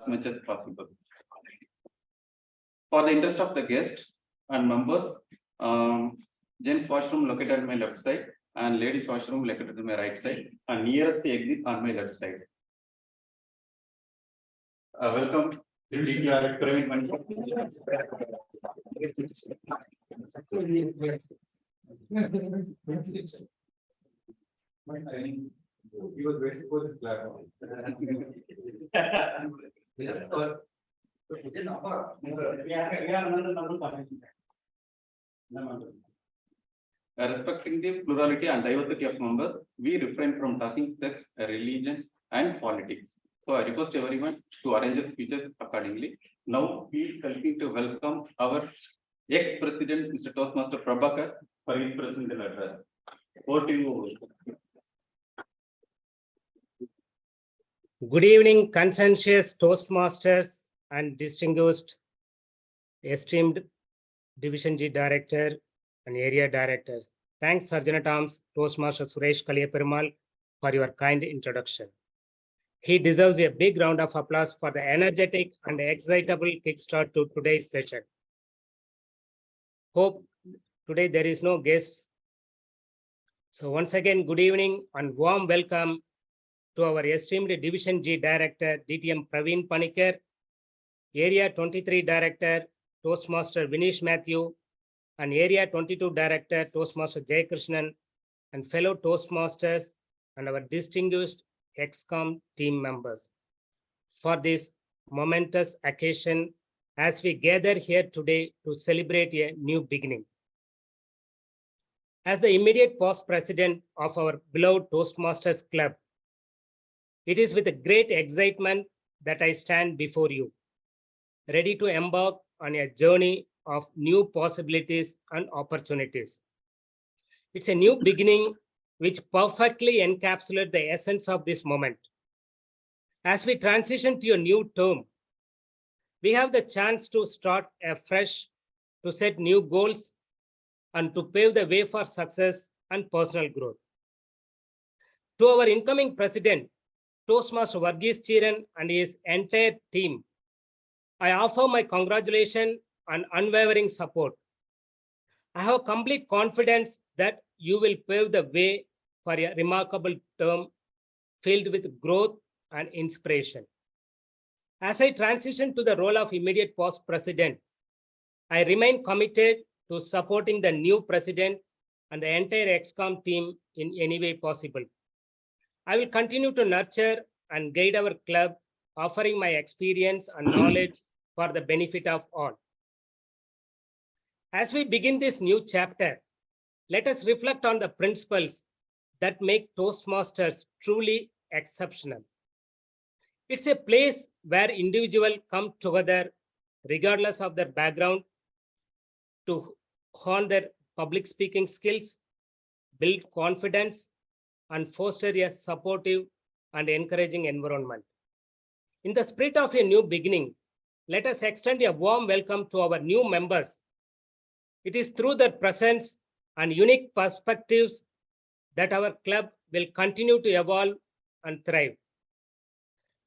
much as possible. For the interest of the guest and members, gents washroom located on my left side and ladies washroom located on my right side and nearest exit on my left side. Welcome. Praveen Manisha. He was waiting for this clap. Respecting the plurality and diversity of members, we refrain from talking sex, religions, and politics. So I request everyone to arrange the speeches accordingly. Now, please continue to welcome our ex-president, Mr. Toastmaster Prabhakar, for his presidential address. Over to you. Good evening, conscientious Toastmasters and distinguished esteemed Division G Director and Area Director. Thanks, Sergeant at Arms, Toastmaster Suresh Kaliyaperumal, for your kind introduction. He deserves a big round of applause for the energetic and excitable kickstart to today's session. Hope today there is no guests. So once again, good evening and warm welcome to our esteemed Division G Director, DTM Praveen Panikkar, Area 23 Director, Toastmaster Vinish Matthew, and Area 22 Director, Toastmaster Jay Krishnan, and fellow Toastmasters and our distinguished ExCom team members. For this momentous occasion, as we gather here today to celebrate a new beginning. As the immediate past president of our beloved Toastmasters Club, it is with a great excitement that I stand before you, ready to embark on a journey of new possibilities and opportunities. It's a new beginning which perfectly encapsulates the essence of this moment. As we transition to a new term, we have the chance to start afresh, to set new goals, and to pave the way for success and personal growth. To our incoming president, Toastmaster Varghese Chiran and his entire team, I offer my congratulations and unwavering support. I have complete confidence that you will pave the way for a remarkable term filled with growth and inspiration. As I transition to the role of immediate past president, I remain committed to supporting the new president and the entire ExCom team in any way possible. I will continue to nurture and guide our club, offering my experience and knowledge for the benefit of all. As we begin this new chapter, let us reflect on the principles that make Toastmasters truly exceptional. It's a place where individuals come together, regardless of their background, to hone their public speaking skills, build confidence, and foster a supportive and encouraging environment. In the spirit of a new beginning, let us extend a warm welcome to our new members. It is through their presence and unique perspectives that our club will continue to evolve and thrive.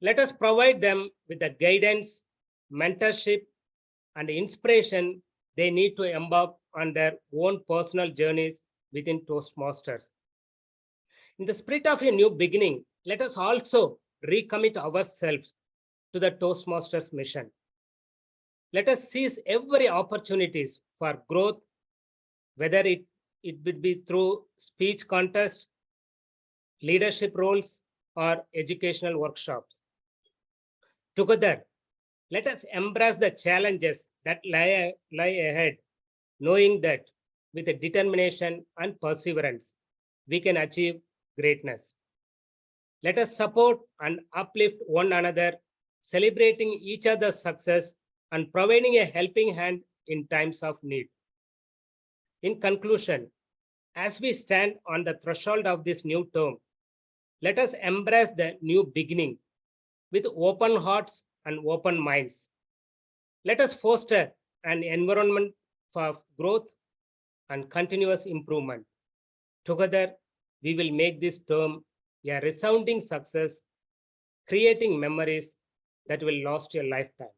Let us provide them with the guidance, mentorship, and inspiration they need to embark on their own personal journeys within Toastmasters. In the spirit of a new beginning, let us also recommit ourselves to the Toastmasters mission. Let us seize every opportunities for growth, whether it would be through speech contest, leadership roles, or educational workshops. Together, let us embrace the challenges that lie ahead, knowing that with determination and perseverance, we can achieve greatness. Let us support and uplift one another, celebrating each other's success and providing a helping hand in times of need. In conclusion, as we stand on the threshold of this new term, let us embrace the new beginning with open hearts and open minds. Let us foster an environment for growth and continuous improvement. Together, we will make this term a resounding success, creating memories, that will last your lifetime.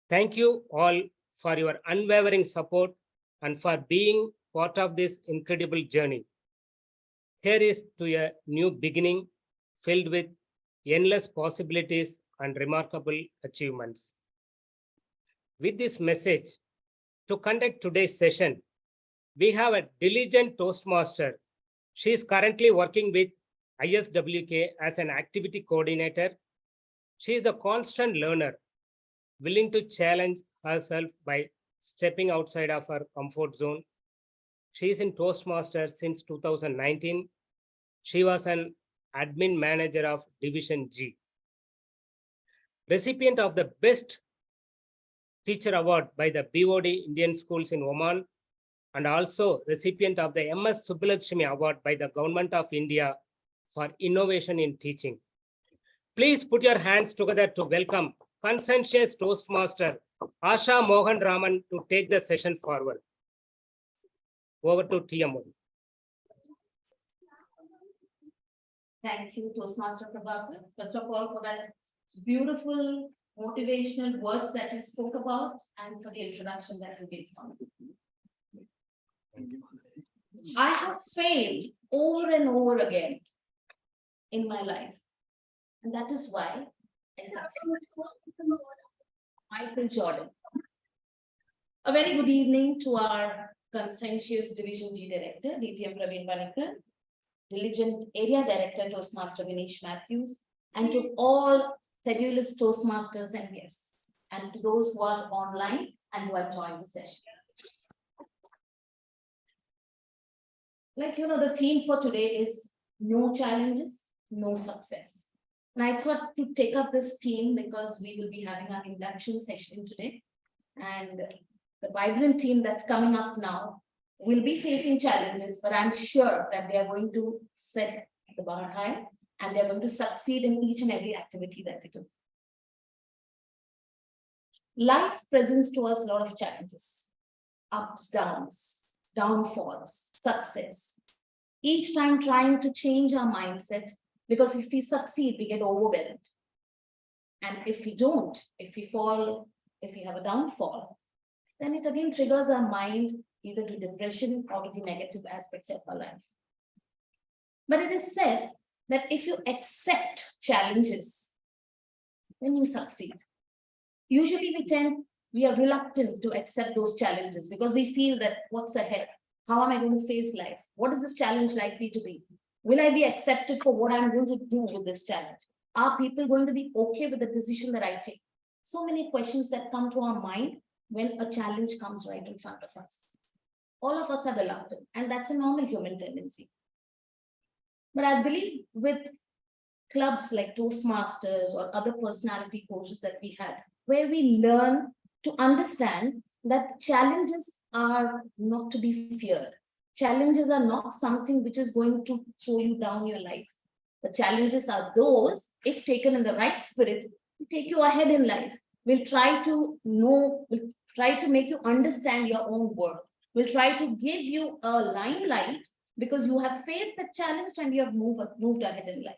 Thank you all for your unwavering support and for being part of this incredible journey. Here is to a new beginning filled with endless possibilities and remarkable achievements. With this message, to conduct today's session, we have a diligent Toastmaster. She is currently working with ISWK as an activity coordinator. She is a constant learner, willing to challenge herself by stepping outside of her comfort zone. She is in Toastmaster since 2019. She was an admin manager of Division G. Recipient of the Best Teacher Award by the BOD Indian Schools in Oman, and also recipient of the MS Subbulakshmi Award by the Government of India for Innovation in Teaching. Please put your hands together to welcome conscientious Toastmaster Asha Mohan Raman to take the session forward. Over to TMOD. Thank you, Toastmaster Prabhakar. First of all, for that beautiful motivational words that you spoke about and for the introduction that you gave from me. I have failed over and over again in my life. And that is why I succeeded. Michael Jordan. A very good evening to our conscientious Division G Director, DTM Praveen Panikar, diligent Area Director, Toastmaster Vinesh Matthews, and to all sedulous Toastmasters and guests, and to those who are online and who have joined the session. Like, the theme for today is no challenges, no success. And I thought to take up this theme because we will be having our induction session today. And the vibrant team that's coming up now will be facing challenges, but I'm sure that they are going to set the bar high and they're going to succeed in each and every activity that they do. Life presents to us a lot of challenges, ups, downs, downfalls, success. Each time trying to change our mindset, because if we succeed, we get overwhelmed. And if we don't, if we fall, if we have a downfall, then it again triggers our mind either to depression or to the negative aspects of our life. But it is said that if you accept challenges, then you succeed. Usually we are reluctant to accept those challenges because we feel that what's ahead? How am I going to face life? What is this challenge likely to be? Will I be accepted for what I'm going to do with this challenge? Are people going to be okay with the decision that I take? So many questions that come to our mind when a challenge comes right in front of us. All of us are reluctant, and that's a normal human tendency. But I believe with clubs like Toastmasters or other personality courses that we have, where we learn to understand that challenges are not to be feared. Challenges are not something which is going to throw you down your life. The challenges are those, if taken in the right spirit, will take you ahead in life. We'll try to make you understand your own worth. We'll try to give you a limelight because you have faced the challenge and you have moved ahead in life.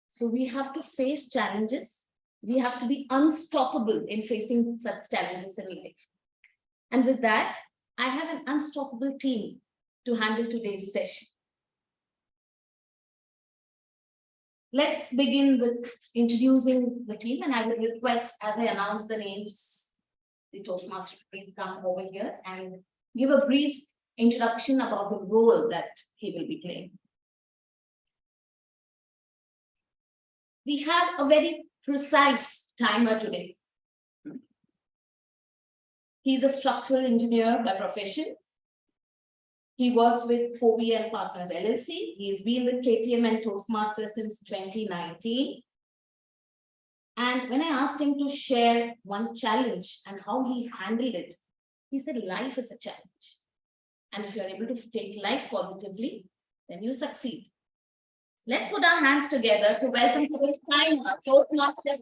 So we have to face challenges. We have to be unstoppable in facing such challenges in life. And with that, I have an unstoppable team to handle today's session. Let's begin with introducing the team, and I would request, as I announce the names, the Toastmaster please come over here and give a brief introduction about the role that he will be playing. We have a very precise timer today. He's a structural engineer by profession. He works with Kobe and Partners LLC. He's been with KTM and Toastmasters since 2019. And when I asked him to share one challenge and how he handled it, he said life is a challenge. And if you're able to take life positively, then you succeed. Let's put our hands together to welcome today's timer, Toastmasters.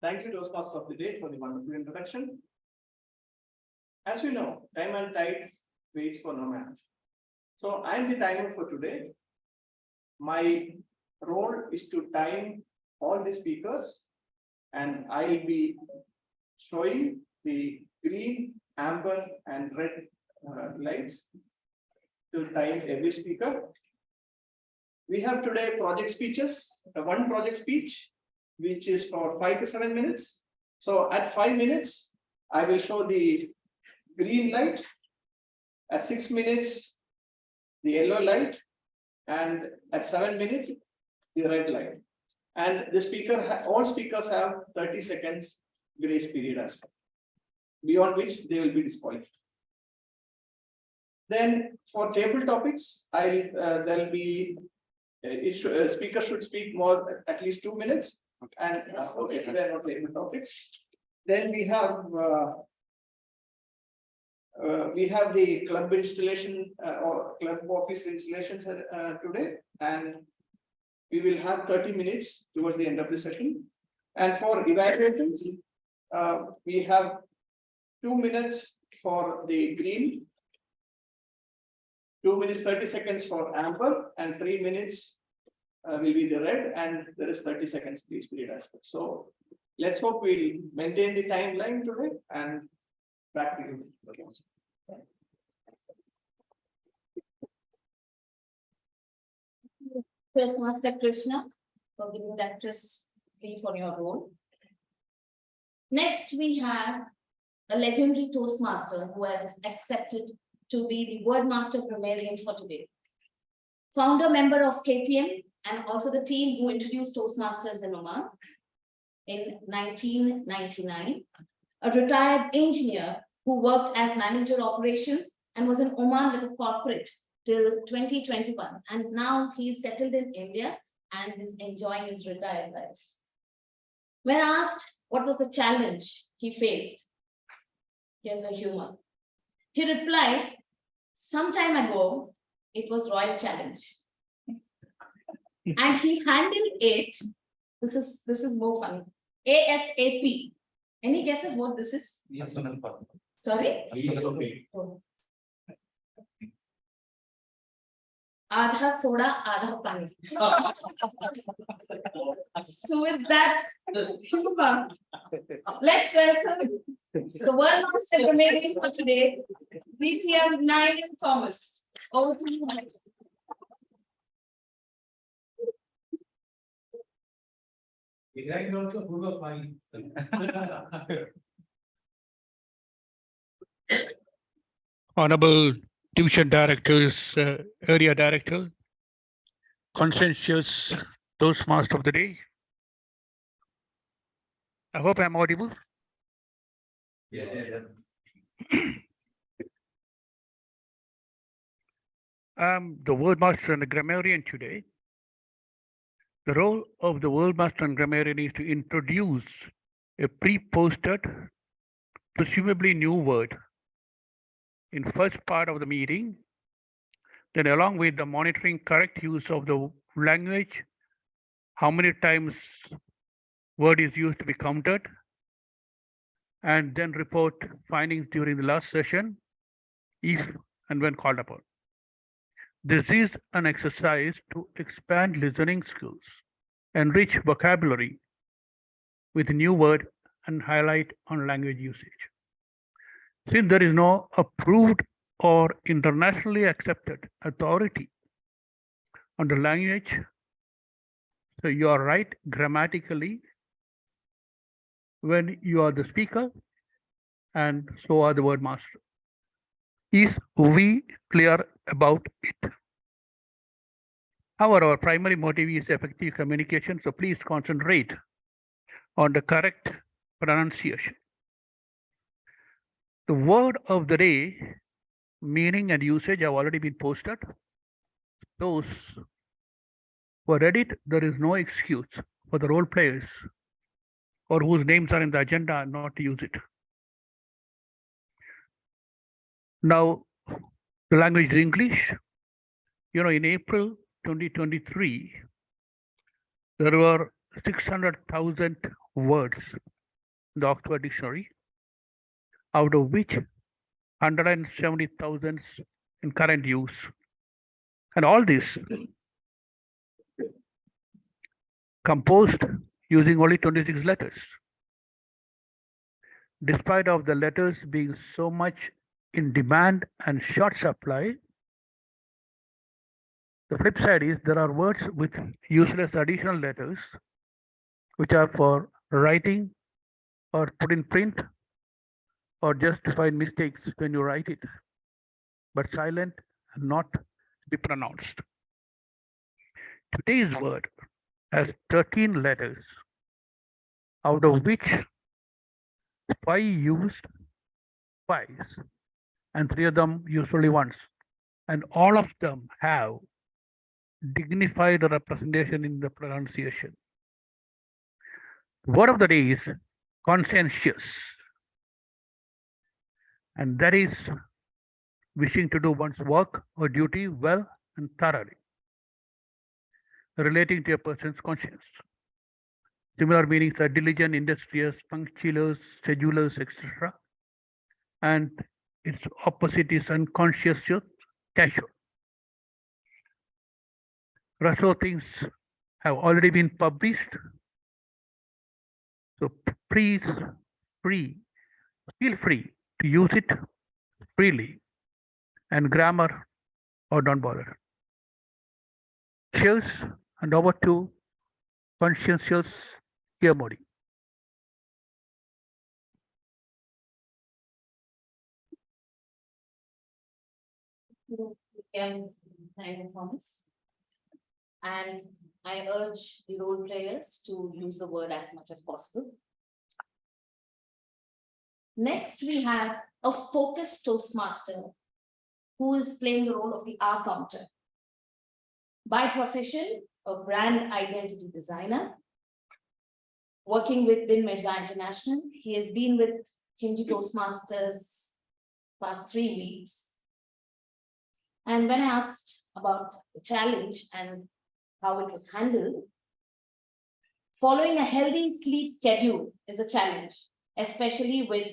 Thank you, Toastmaster of the Day, for the wonderful introduction. As we know, time and tide waits for no man. So I'm the timer for today. My role is to time all the speakers, and I will be showing the green, amber, and red lights to time every speaker. We have today project speeches, one project speech, which is for 5 to 7 minutes. So at 5 minutes, I will show the green light. At 6 minutes, the yellow light, and at 7 minutes, the red light. And the speaker, all speakers have 30 seconds grace period as well, beyond which they will be disqualified. Then for table topics, there'll be speaker should speak more at least 2 minutes. And okay, today are table topics. Then we have the club installation or club office installations today, and we will have 30 minutes towards the end of the session. And for evaluations, we have 2 minutes for the green, 2 minutes 30 seconds for amber, and 3 minutes will be the red, and there is 30 seconds grace period as well. So let's hope we maintain the timeline today, and back to you. Okay. Toastmaster Krishna, for giving that crisp brief on your role. Next, we have a legendary Toastmaster who has accepted to be the Wordmaster Grammarian for today. Founder member of KTM and also the team who introduced Toastmasters in Oman in 1999. A retired engineer who worked as manager operations and was in Oman with a corporate till 2021. And now he's settled in India and is enjoying his retired life. When asked what was the challenge he faced, here's a humor. He replied, some time ago, it was Royal Challenge. And he handled it, this is more funny, ASAP. Any guesses what this is? Yes, as soon as possible. Sorry? Yes, okay. Oh. Adha soda, adha pani. So with that humor, let's welcome the World Master Grammarian for today, BTM 9 Thomas. Over to you, Mike. It is also full of money. Honorable Division Directors, Area Director, conscientious Toastmaster of the Day. I hope I'm audible. Yes. I'm the Wordmaster and the Grammarian today. The role of the Wordmaster and Grammarian is to introduce a pre-posted, presumably new word in first part of the meeting, then along with the monitoring correct use of the language, how many times word is used to be counted, and then report findings during the last session, if and when called upon. This is an exercise to expand listening skills, enrich vocabulary with new word, and highlight on language usage. Since there is no approved or internationally accepted authority on the language, so you are right grammatically when you are the speaker, and so are the word master. Is we clear about it? However, our primary motive is effective communication, so please concentrate on the correct pronunciation. The word of the day, meaning and usage have already been posted. Those who read it, there is no excuse for the role players or whose names are in the agenda not to use it. Now, the language is English. You know, in April 2023, there were 600,000 words in the Oxford Dictionary, out of which 170,000 in current use. And all this composed using only 26 letters. Despite of the letters being so much in demand and short supply, the flip side is there are words with useless additional letters which are for writing or put in print or just to find mistakes when you write it, but silent and not be pronounced. Today's word has 13 letters, out of which 5 used twice and 3 of them used only once. And all of them have dignified representation in the pronunciation. Word of the day is conscientious. And that is wishing to do one's work or duty well and thoroughly, relating to a person's conscience. Similar meanings are diligent, industrious, punctilious, sedulous, etc. And its opposite is unconscientious, casual. Rest of things have already been published. So please feel free to use it freely, and grammar or don't bother. Cheers, and over to conscientious TMOD. Thomas. And I urge the role players to use the word as much as possible. Next, we have a focused Toastmaster who is playing the role of the R counter. By profession, a brand identity designer. Working with Bin Mirza International, he has been with Hindi Toastmasters past 3 weeks. And when asked about the challenge and how it was handled, following a healthy sleep schedule is a challenge, especially with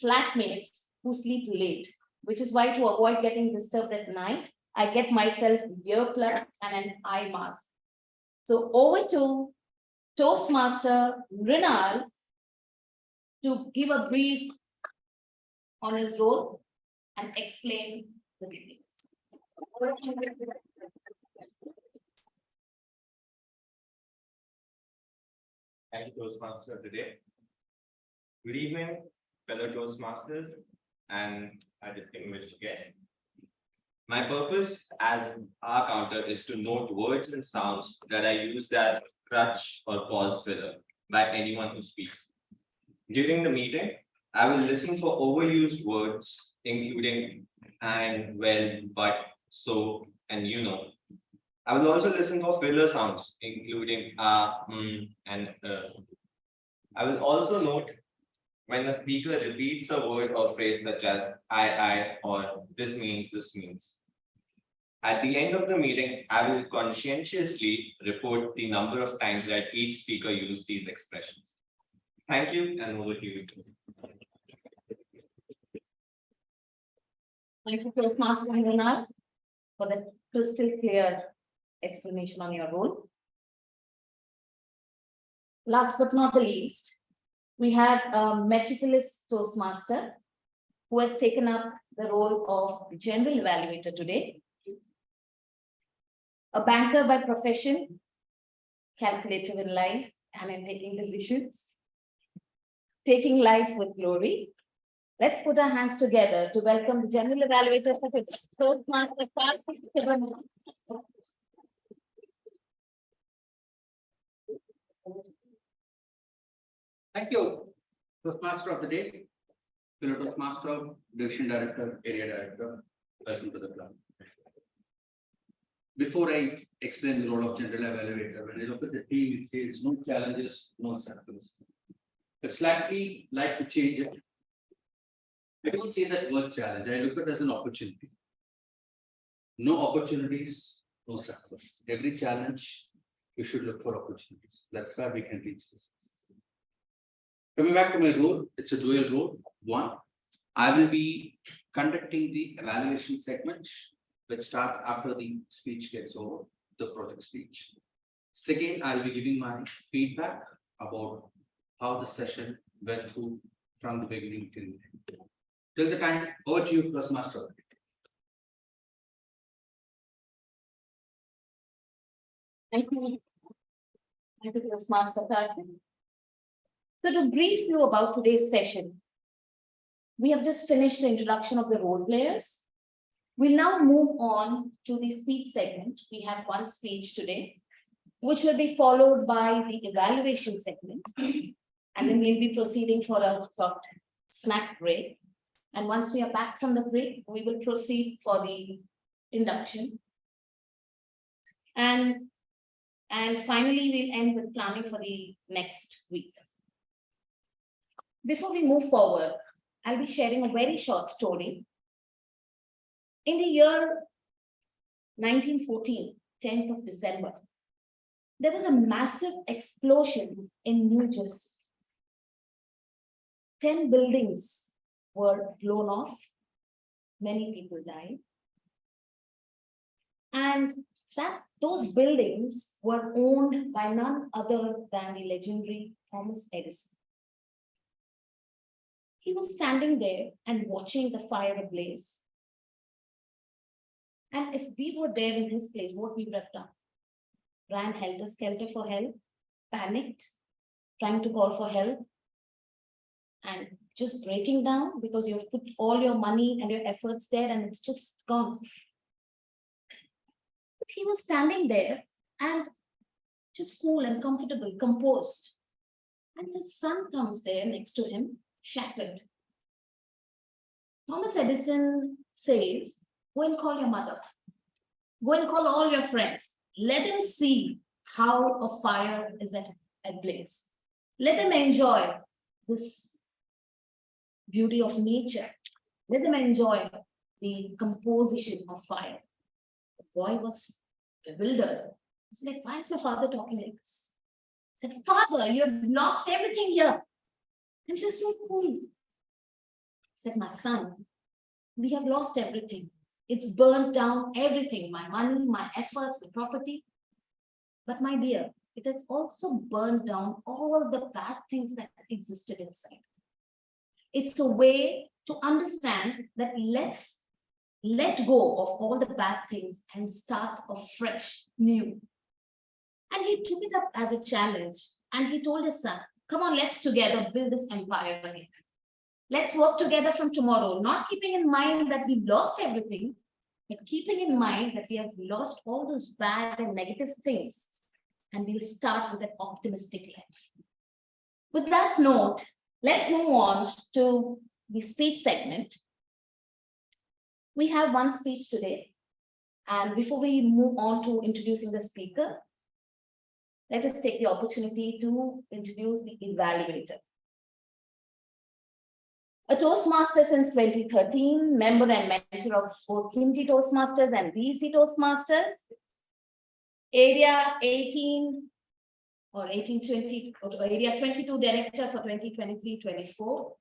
flatmates who sleep late, which is why to avoid getting disturbed at night, I get myself earplugs and an eye mask. So over to Toastmaster Mrinal to give a brief on his role and explain the details. Thank you, Toastmaster, today. Good evening, fellow Toastmasters and our distinguished guests. My purpose as our counter is to note words and sounds that are used as crutch or pause filler by anyone who speaks. During the meeting, I will listen for overused words, including and, well, but, so, and you know. I will also listen for filler sounds, including and I will also note when the speaker repeats a word or phrase such as I, or this means. At the end of the meeting, I will conscientiously report the number of times that each speaker used these expressions. Thank you, and over to you. Thank you, Toastmaster Mrinal, for the crystal clear explanation on your role. Last but not the least, we have a meticulous Toastmaster who has taken up the role of general evaluator today. A banker by profession, calculative in life and in taking decisions, taking life with glory. Let's put our hands together to welcome the general evaluator for today, Toastmaster Karthik. Thank you. Toastmaster of the day, fellow Toastmaster, Division Director, Area Director, welcome to the club. Before I explain the role of general evaluator, when I look at the team, it says no challenges, no success. But slightly like to change it. I don't say that word challenge, I look at it as an opportunity. No opportunities, no success. Every challenge, we should look for opportunities. That's where we can reach this. Coming back to my role, it's a dual role. One, I will be conducting the evaluation segment which starts after the speech gets over, the project speech. Second, I'll be giving my feedback about how the session went through from the beginning till the time. Over to you, Toastmaster. Thank you. Thank you, Toastmaster Karthik. So to brief you about today's session, we have just finished the introduction of the role players. We'll now move on to the speech segment. We have one speech today, which will be followed by the evaluation segment. And then we'll be proceeding for a short snack break. And once we are back from the break, we will proceed for the induction. And finally, we'll end with planning for the next week. Before we move forward, I'll be sharing a very short story. In the year 1914, 10th of December, there was a massive explosion in New Jersey. 10 buildings were blown off. Many people died. And those buildings were owned by none other than the legendary Thomas Edison. He was standing there and watching the fire ablaze. And if we were there in his place, what we would have done? Ran helter-skelter for help, panicked, trying to call for help, and just breaking down because you've put all your money and your efforts there and it's just gone. But he was standing there and just cool and comfortable, composed. And his son comes there next to him, shattered. Thomas Edison says, go and call your mother. Go and call all your friends. Let them see how a fire is at blaze. Let them enjoy this beauty of nature. Let them enjoy the composition of fire. The boy was bewildered. He's like, why is my father talking like this? He said, Father, you have lost everything here. And you're so cool. He said, my son, we have lost everything. It's burnt down everything, my money, my efforts, my property. But my dear, it has also burned down all the bad things that existed inside. It's a way to understand that let's let go of all the bad things and start afresh, new. And he took it up as a challenge and he told his son, come on, let's together build this empire again. Let's work together from tomorrow, not keeping in mind that we've lost everything, but keeping in mind that we have lost all those bad and negative things. And we'll start with an optimistic life. With that note, let's move on to the speech segment. We have one speech today. And before we move on to introducing the speaker, let us take the opportunity to introduce the evaluator. A Toastmaster since 2013, member and mentor of both Kimchi Toastmasters and BEC Toastmasters, Area 18 or 1820 or Area 22 Director for 2023-24.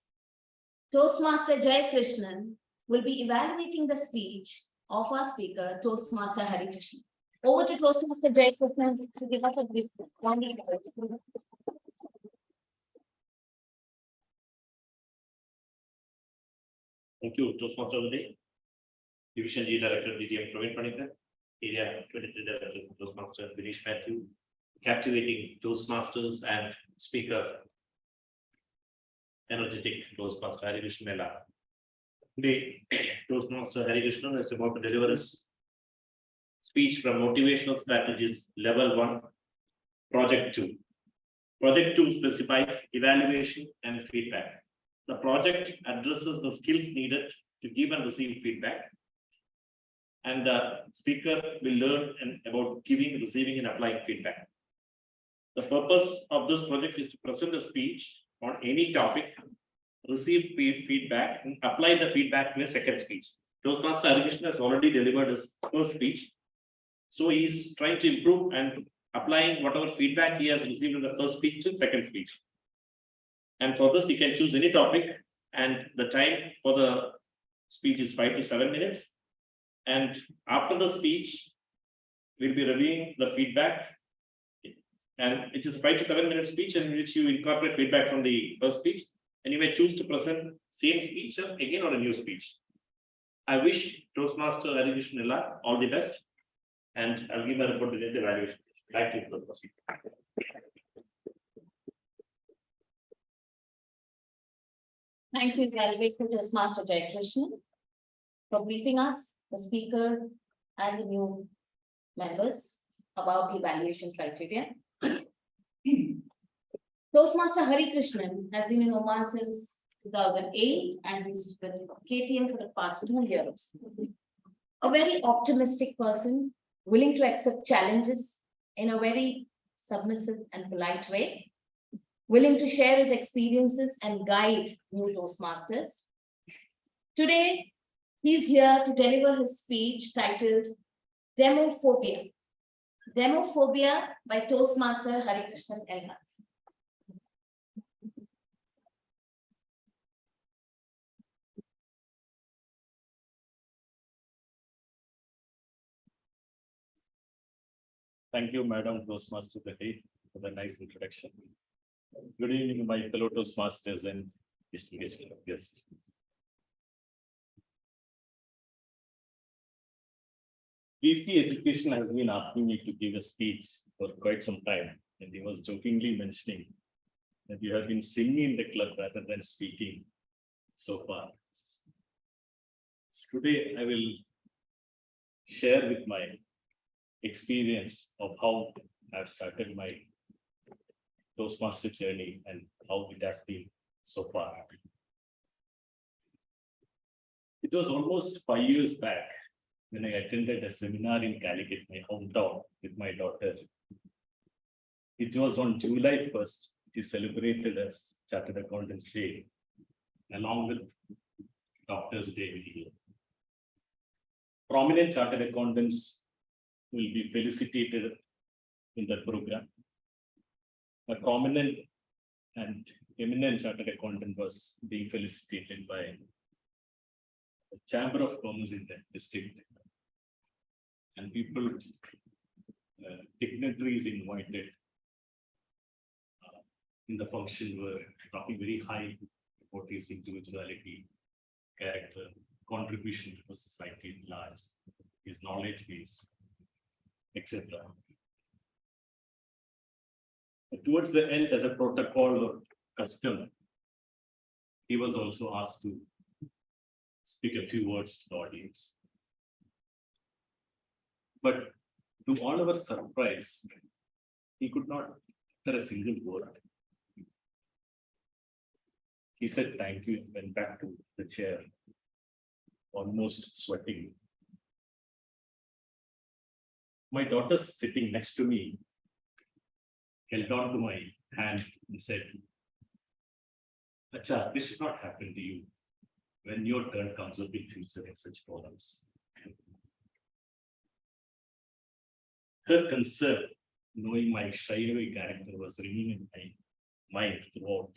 Toastmaster Jai Krishnan will be evaluating the speech of our speaker, Toastmaster Hari Krishnan. Over to Toastmaster Jai Krishnan to give us a brief. Thank you, Toastmaster of the Day. Division G Director, DTM Praveen Panikar, Area 23 Director, Toastmaster Vinesh Matthew, captivating Toastmasters and speaker, energetic Toastmaster Hari Krishnan. Today, Toastmaster Hari Krishnan is about to deliver his speech from Motivational Strategies Level 1, Project 2. Project 2 specifies evaluation and feedback. The project addresses the skills needed to give and receive feedback. And the speaker will learn about giving, receiving, and applying feedback. The purpose of this project is to present a speech on any topic, receive feedback, and apply the feedback in a second speech. Toastmaster Hari Krishnan has already delivered his first speech. So he's trying to improve and applying whatever feedback he has received in the first speech to second speech. And for this, he can choose any topic, and the time for the speech is 5 to 7 minutes. And after the speech, we'll be reviewing the feedback. And it is a 5 to 7 minute speech in which you incorporate feedback from the first speech. And you may choose to present same speech again or a new speech. I wish Toastmaster Harikrishna all the best. And I'll give my report to the evaluation. Thank you. Thank you, Evaluate for Toastmaster Jaykrishnan, for briefing us, the speaker, and the new members about the evaluation criteria. Toastmaster Hari Krishnan has been in Oman since 2008 and he's with KTM for the past 2 years. A very optimistic person, willing to accept challenges in a very submissive and polite way, willing to share his experiences and guide new Toastmasters. Today, he's here to deliver his speech titled Demophobia. Demophobia by Toastmaster Hari Krishnan Elhat. Thank you, Madam Toastmaster Betty, for the nice introduction. Good evening, my fellow Toastmasters and distinguished guests. VP Education has been asking me to give a speech for quite some time, and he was jokingly mentioning that you have been singing in the club rather than speaking so far. So today, I will share with my experience of how I've started my Toastmaster journey and how it has been so far. It was almost 5 years back when I attended a seminar in Calicut, my hometown, with my daughter. It was on July 1st. It is celebrated as Chartered Accountants Day, along with Doctors' Day every year. Prominent Chartered Accountants will be felicitated in that program. A prominent and eminent Chartered Accountant was being felicitated by the Chamber of Commerce in that district. And people, dignitaries invited in the function were talking very high about his individuality, character, contribution to the society at large, his knowledge base, etc. Towards the end, as a protocol or custom, he was also asked to speak a few words to the audience. But to all our surprise, he could not utter a single word. He said thank you and went back to the chair, almost sweating. My daughter sitting next to me held on to my hand and said, Acha, this should not happen to you when your turn comes up in future in such forums. Her concern, knowing my shy away character, was ringing in my mind throughout.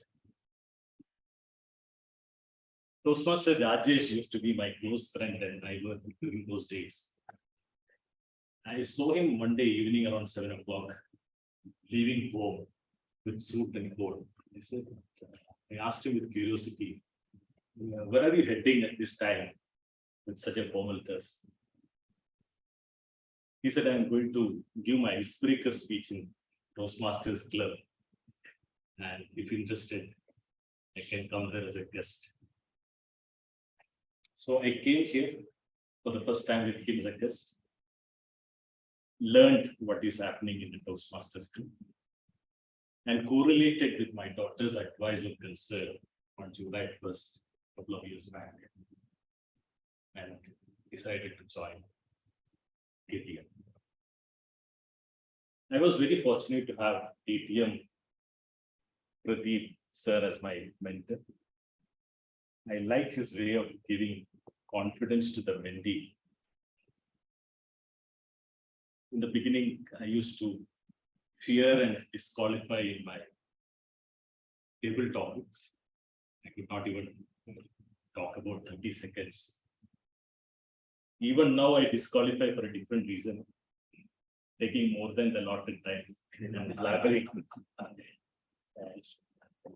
Toastmaster Rajesh used to be my close friend and I were during those days. I saw him Monday evening around 7 o'clock, leaving home with suit and coat. I asked him with curiosity, where are you heading at this time with such a formal dress? He said, I'm going to give my icebreaker speech in Toastmasters Club. And if interested, I can come there as a guest. So I came here for the first time with him as a guest, learned what is happening in the Toastmasters Club, and correlated with my daughter's advice or concern on July 1st, a couple of years back, and decided to join KTM. I was very fortunate to have KTM Pradeep sir as my mentor. I like his way of giving confidence to the mentee. In the beginning, I used to fear and disqualify in my table topics. I could not even talk about 30 seconds. Even now, I disqualify for a different reason. Taking more than the allotted time and elaborating.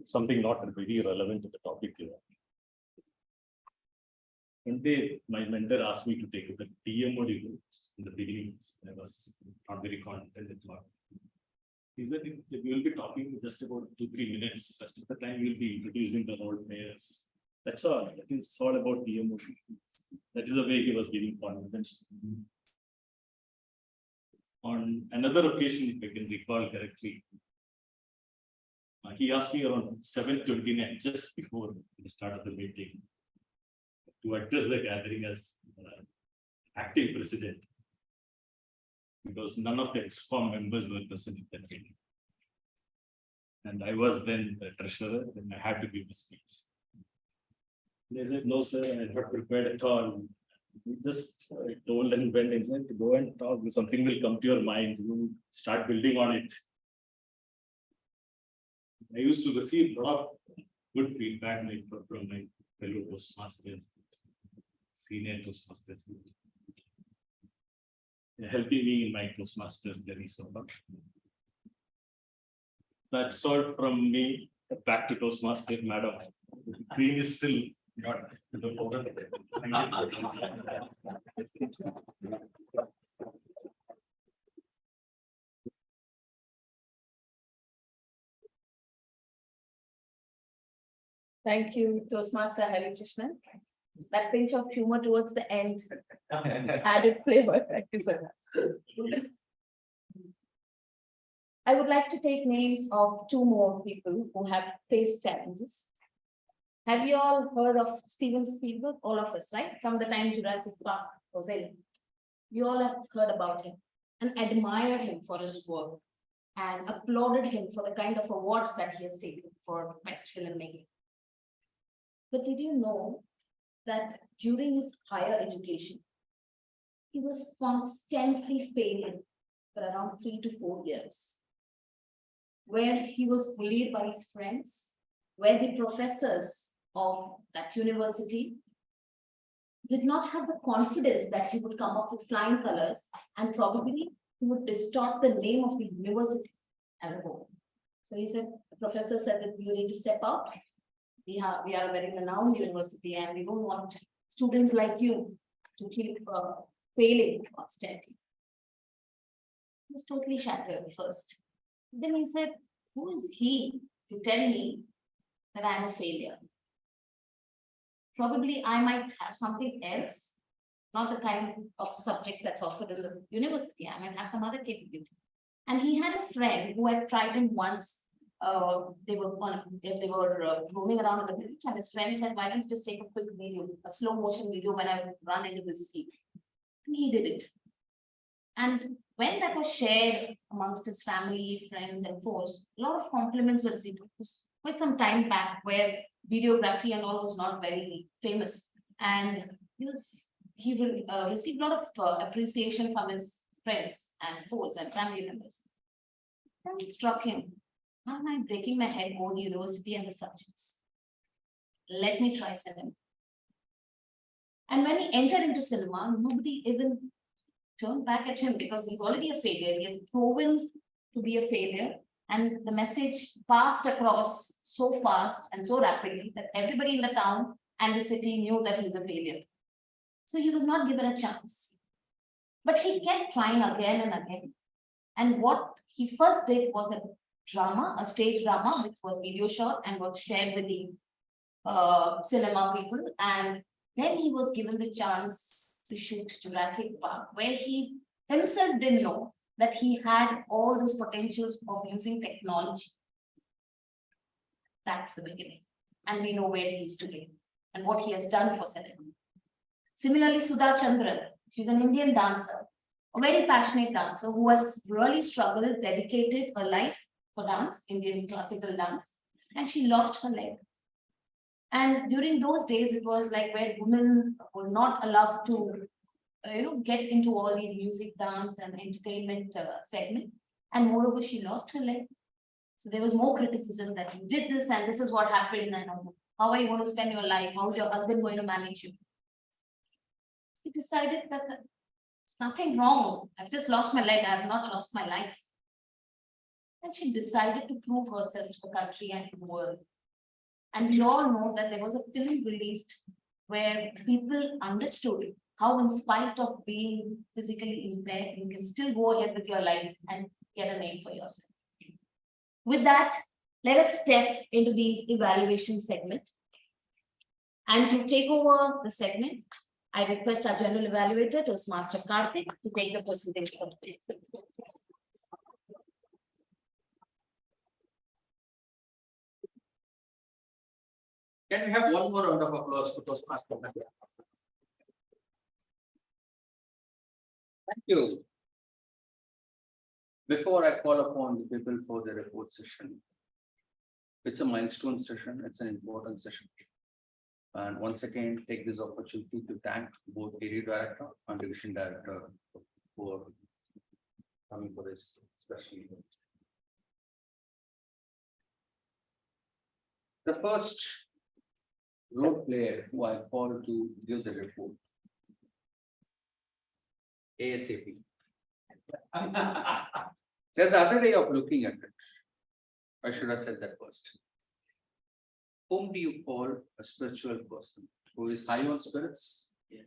Something not very relevant to the topic here. One day, my mentor asked me to take the TMOD in the beginning. I was not very confident at all. He said, we will be talking just about 2-3 minutes. Rest of the time, we will be introducing the role players. That's all. That is all about TMOD. That is the way he was giving confidence. On another occasion, if I can recall correctly, he asked me around 7:29, just before the start of the meeting, to address the gathering as acting president, because none of the EXCOM members were present at that meeting. And I was then the treasurer, and I had to give a speech. They said, no, sir, I'm not prepared at all. We just told and went and said, go and talk, something will come to your mind, you start building on it. I used to receive a lot of good feedback from my fellow Toastmasters, senior Toastmasters, helping me in my Toastmasters journey so far. That's all from me. Back to Toastmaster, madam. Green is still not the program. Thank you, Toastmaster Hari Krishnan. That pinch of humor towards the end added flavor. Thank you so much. I would like to take names of 2 more people who have faced challenges. Have you all heard of Steven Spielberg? All of us, right? From the time Jurassic Park was in. You all have heard about him and admired him for his work and applauded him for the kind of awards that he has taken for best filmmaking. But did you know that during his higher education, he was constantly failing for around 3 to 4 years, where he was bullied by his friends, where the professors of that university did not have the confidence that he would come up with flying colors, and probably he would distort the name of the university as a whole. So he said, the professor said that you need to step out. We are a very renowned university and we don't want students like you to keep failing constantly. He was totally shattered at first. Then he said, who is he to tell me that I'm a failure? Probably I might have something else, not the kind of subjects that's offered in the university. I might have some other capability. And he had a friend who had tried him once. They were roaming around in the village, and his friend said, why don't you just take a quick video, a slow motion video when I run into the sea? And he did it. And when that was shared amongst his family, friends, and foes, a lot of compliments were received. It was quite some time back where videography and all was not very famous. And he received a lot of appreciation from his friends and foes and family members. Then it struck him, how am I breaking my head over the university and the subjects? Let me try cinema. And when he entered into cinema, nobody even turned back at him because he's already a failure. He has proven to be a failure. And the message passed across so fast and so rapidly that everybody in the town and the city knew that he's a failure. So he was not given a chance. But he kept trying again and again. And what he first did was a drama, a stage drama, which was video shot and was shared with the cinema people. And then he was given the chance to shoot Jurassic Park, where he himself didn't know that he had all those potentials of using technology. That's the beginning. And we know where he is today and what he has done for cinema. Similarly, Sudha Chandran, she's an Indian dancer, a very passionate dancer who has really struggled, dedicated her life for dance, Indian classical dance, and she lost her leg. And during those days, it was like where women were not allowed to, get into all these music, dance, and entertainment segment. And moreover, she lost her leg. So there was more criticism that you did this, and this is what happened, and how are you going to spend your life? How's your husband going to manage you? She decided that there's nothing wrong. I've just lost my leg. I have not lost my life. And she decided to prove herself to the country and to the world. And we all know that there was a film released where people understood how, in spite of being physically impaired, you can still go ahead with your life and get a name for yourself. With that, let us step into the evaluation segment. And to take over the segment, I request our general evaluator, Toastmaster Karthik, to take the presentation. Can we have one more round of applause for Toastmaster? Thank you. Before I call upon the people for the report session, it's a milestone session, it's an important session. And once again, take this opportunity to thank both area director and division director for coming for this special event. The first role player who I call to give the report, ASAP. There's other way of looking at it. I should have said that first. Whom do you call a spiritual person who is high on spirits? Yeah.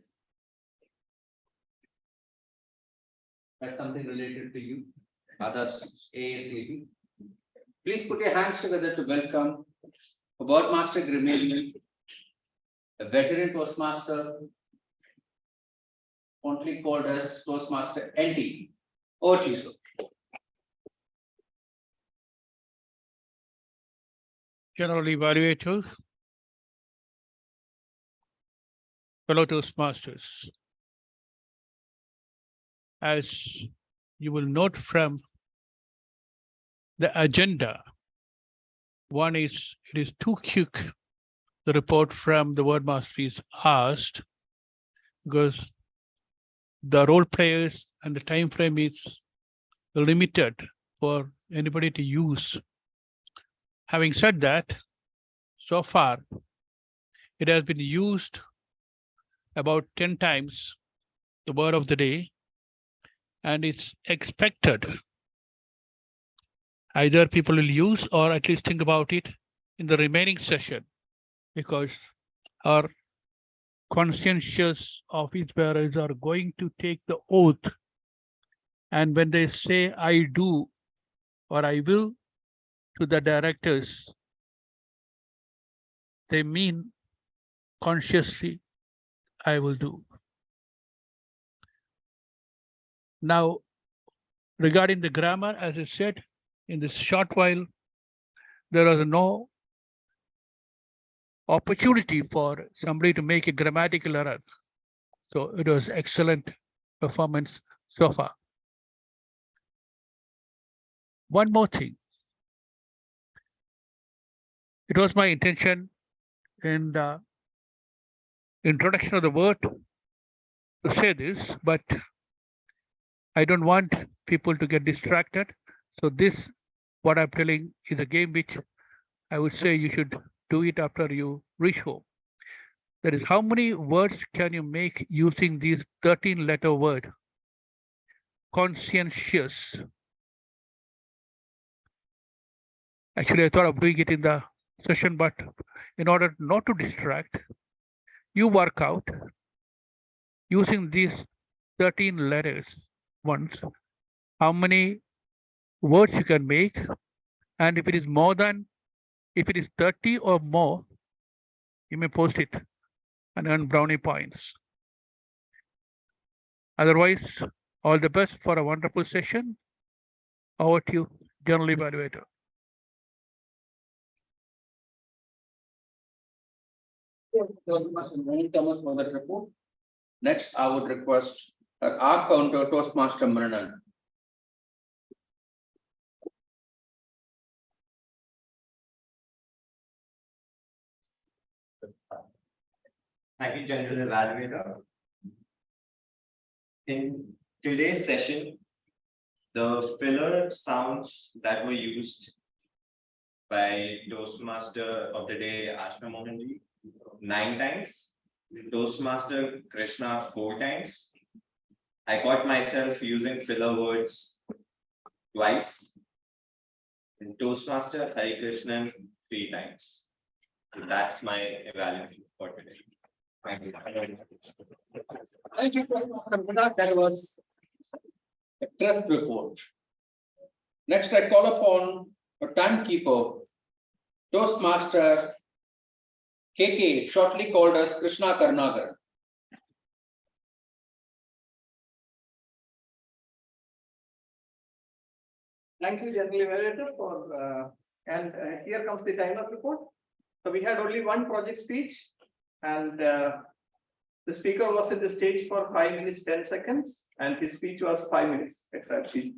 That's something related to you. Others, ASAP. Please put your hands together to welcome a Boardmaster grammarian, a veteran Toastmaster, fondly called as Toastmaster NT. Over to you, sir. General evaluators, fellow Toastmasters. As you will note from the agenda, one is, it is too quick. The report from the Wordmaster is asked because the role players and the time frame is limited for anybody to use. Having said that, so far, it has been used about 10 times, the word of the day, and it's expected either people will use or at least think about it in the remaining session, because our conscientious office bearers are going to take the oath. And when they say, I do or I will to the directors, they mean consciously, I will do. Now, regarding the grammar, as I said, in this short while, there was no opportunity for somebody to make a grammatical error. So it was excellent performance so far. One more thing. It was my intention in the introduction of the word to say this, but I don't want people to get distracted. So this, what I'm telling, is a game which I would say you should do it after you reach home. That is, how many words can you make using these 13-letter word? Conscientious. Actually, I thought of doing it in the session, but in order not to distract, you work out using these 13 letters once, how many words you can make, and if it is more than, if it is 30 or more, you may post it and earn brownie points. Otherwise, all the best for a wonderful session. Over to you, General Evaluator. Many Thomas for that report. Next, I would request our counter Toastmaster Mrinan. Thank you, General Evaluator. In today's session, the filler sounds that were used by Toastmaster of the day, Asha Mohan, 9 times. Toastmaster Krishna 4 times. I caught myself using filler words twice. And Toastmaster Hari Krishnan 3 times. So that's my evaluation for today. Thank you. Thank you, that was a trust report. Next, I call upon a timekeeper, Toastmaster KK, shortly called as Krishna Karnagar. Thank you, General Evaluator, for, here comes the time of report. So we had only one project speech, and the speaker was at the stage for 5 minutes, 10 seconds, and his speech was 5 minutes exactly.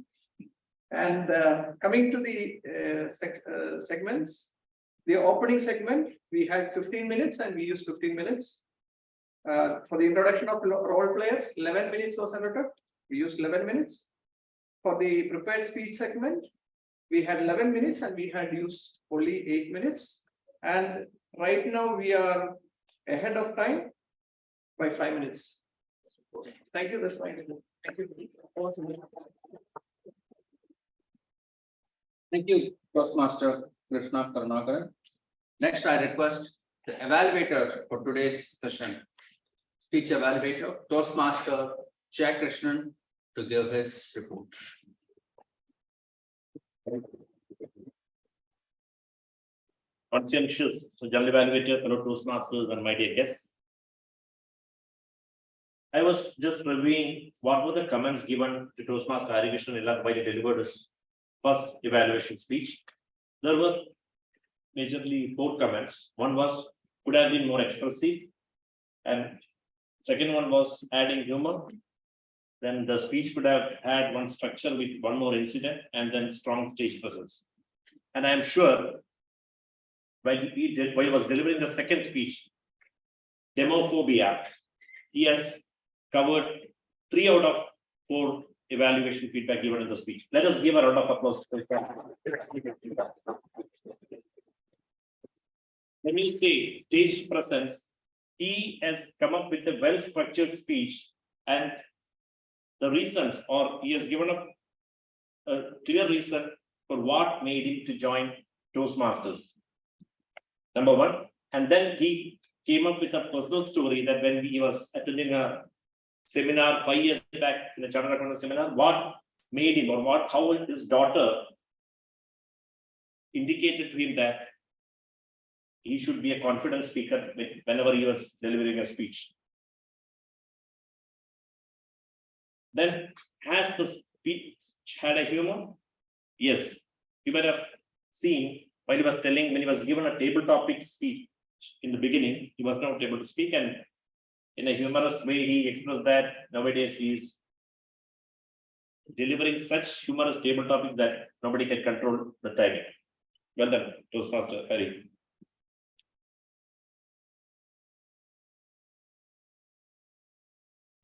And coming to the segments, the opening segment, we had 15 minutes and we used 15 minutes. For the introduction of role players, 11 minutes was allotted. We used 11 minutes. For the prepared speech segment, we had 11 minutes and we had used only 8 minutes. And right now we are ahead of time by 5 minutes. Thank you. That's fine. Thank you. Thank you, Toastmaster Krishna Karnagar. Next, I request the evaluator for today's session, speech evaluator, Toastmaster Jai Krishnan, to give his report. Conscientious, so General Evaluator, fellow Toastmasters, and my dear guests. I was just reviewing what were the comments given to Toastmaster Hari Krishnan while he delivered his first evaluation speech. There were majorly 4 comments. One was could have been more expressive, and second one was adding humor. Then the speech could have had one structure with one more incident, and then strong stage presence. And I am sure while he was delivering the second speech, demophobia, he has covered 3 out of 4 evaluation feedback given in the speech. Let us give a round of applause. Let me say stage presence. He has come up with a well-structured speech, and the reasons, or he has given a clear reason for what made him to join Toastmasters. Number 1, and then he came up with a personal story that when he was attending a seminar 5 years back in the Chartered Accountant seminar, what made him, or how his daughter indicated to him that he should be a confident speaker whenever he was delivering a speech. Then, has the speech had a humor? Yes, you might have seen while he was telling, when he was given a table topic speech in the beginning, he was not able to speak, and in a humorous way, he expressed that nowadays he is delivering such humorous table topics that nobody can control the timing. Well done, Toastmaster Hari.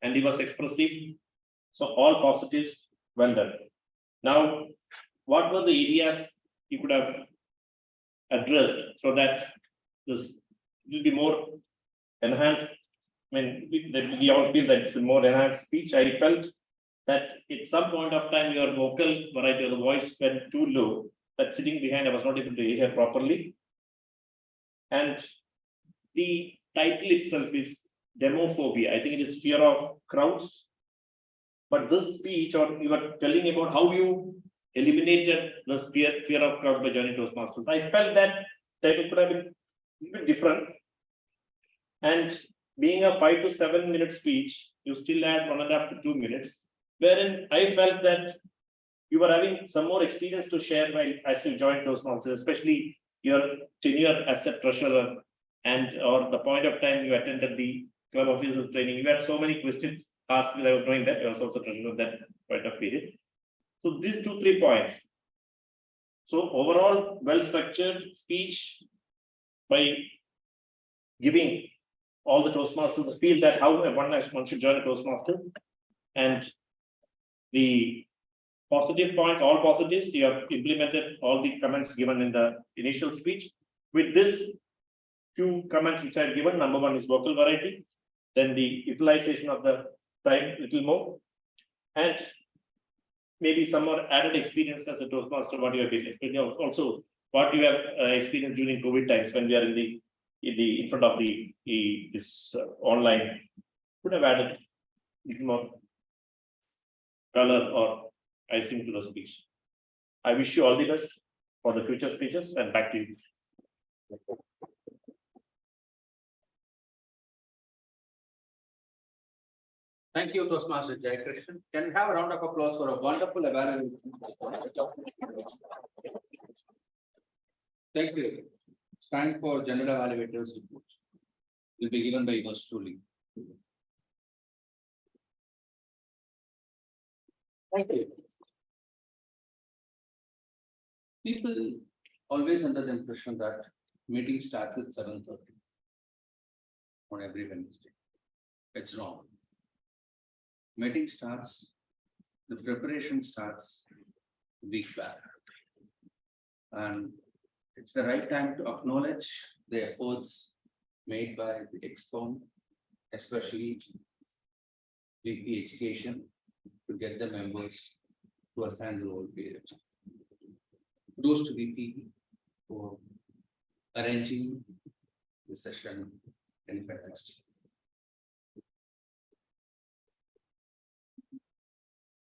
And he was expressive. So all positives, well done. Now, what were the areas you could have addressed so that this will be more enhanced? I mean, we all feel that it's a more enhanced speech. I felt that at some point of time, your vocal variety of the voice went too low, that sitting behind, I was not able to hear properly. And the title itself is demophobia. I think it is fear of crowds. But this speech, or you were telling about how you eliminated the fear of crowds by joining Toastmasters. I felt that title could have been a little bit different. And being a 5 to 7 minute speech, you still had 1.5 to 2 minutes, wherein I felt that you were having some more experience to share while as you joined Toastmasters, especially your tenure as a treasurer, and or the point of time you attended the club officers training. You had so many questions asked because I was doing that. I was also treasurer of that point of period. So these 2-3 points. So overall, well-structured speech by giving all the Toastmasters feel that how one should join a Toastmaster, and the positive points, all positives, you have implemented all the comments given in the initial speech. With this few comments which I have given, number 1 is vocal variety, then the utilization of the time little more. And maybe some more added experience as a Toastmaster, what you have been experiencing, also what you have experienced during COVID times when we are in front of this online, could have added little more color or icing to the speech. I wish you all the best for the future speeches, and back to you. Thank you, Toastmaster Jai Krishnan. Can we have a round of applause for a wonderful evaluation? Thank you. It's time for general evaluators report. Will be given by yours truly. Thank you. People always under the impression that meeting starts at 7:30 on every Wednesday. It's wrong. Meeting starts, the preparation starts a week back. And it's the right time to acknowledge the efforts made by the ExCom, especially VP Education, to get the members to assign the role period. Kudos to VP for arranging the session in fantastic.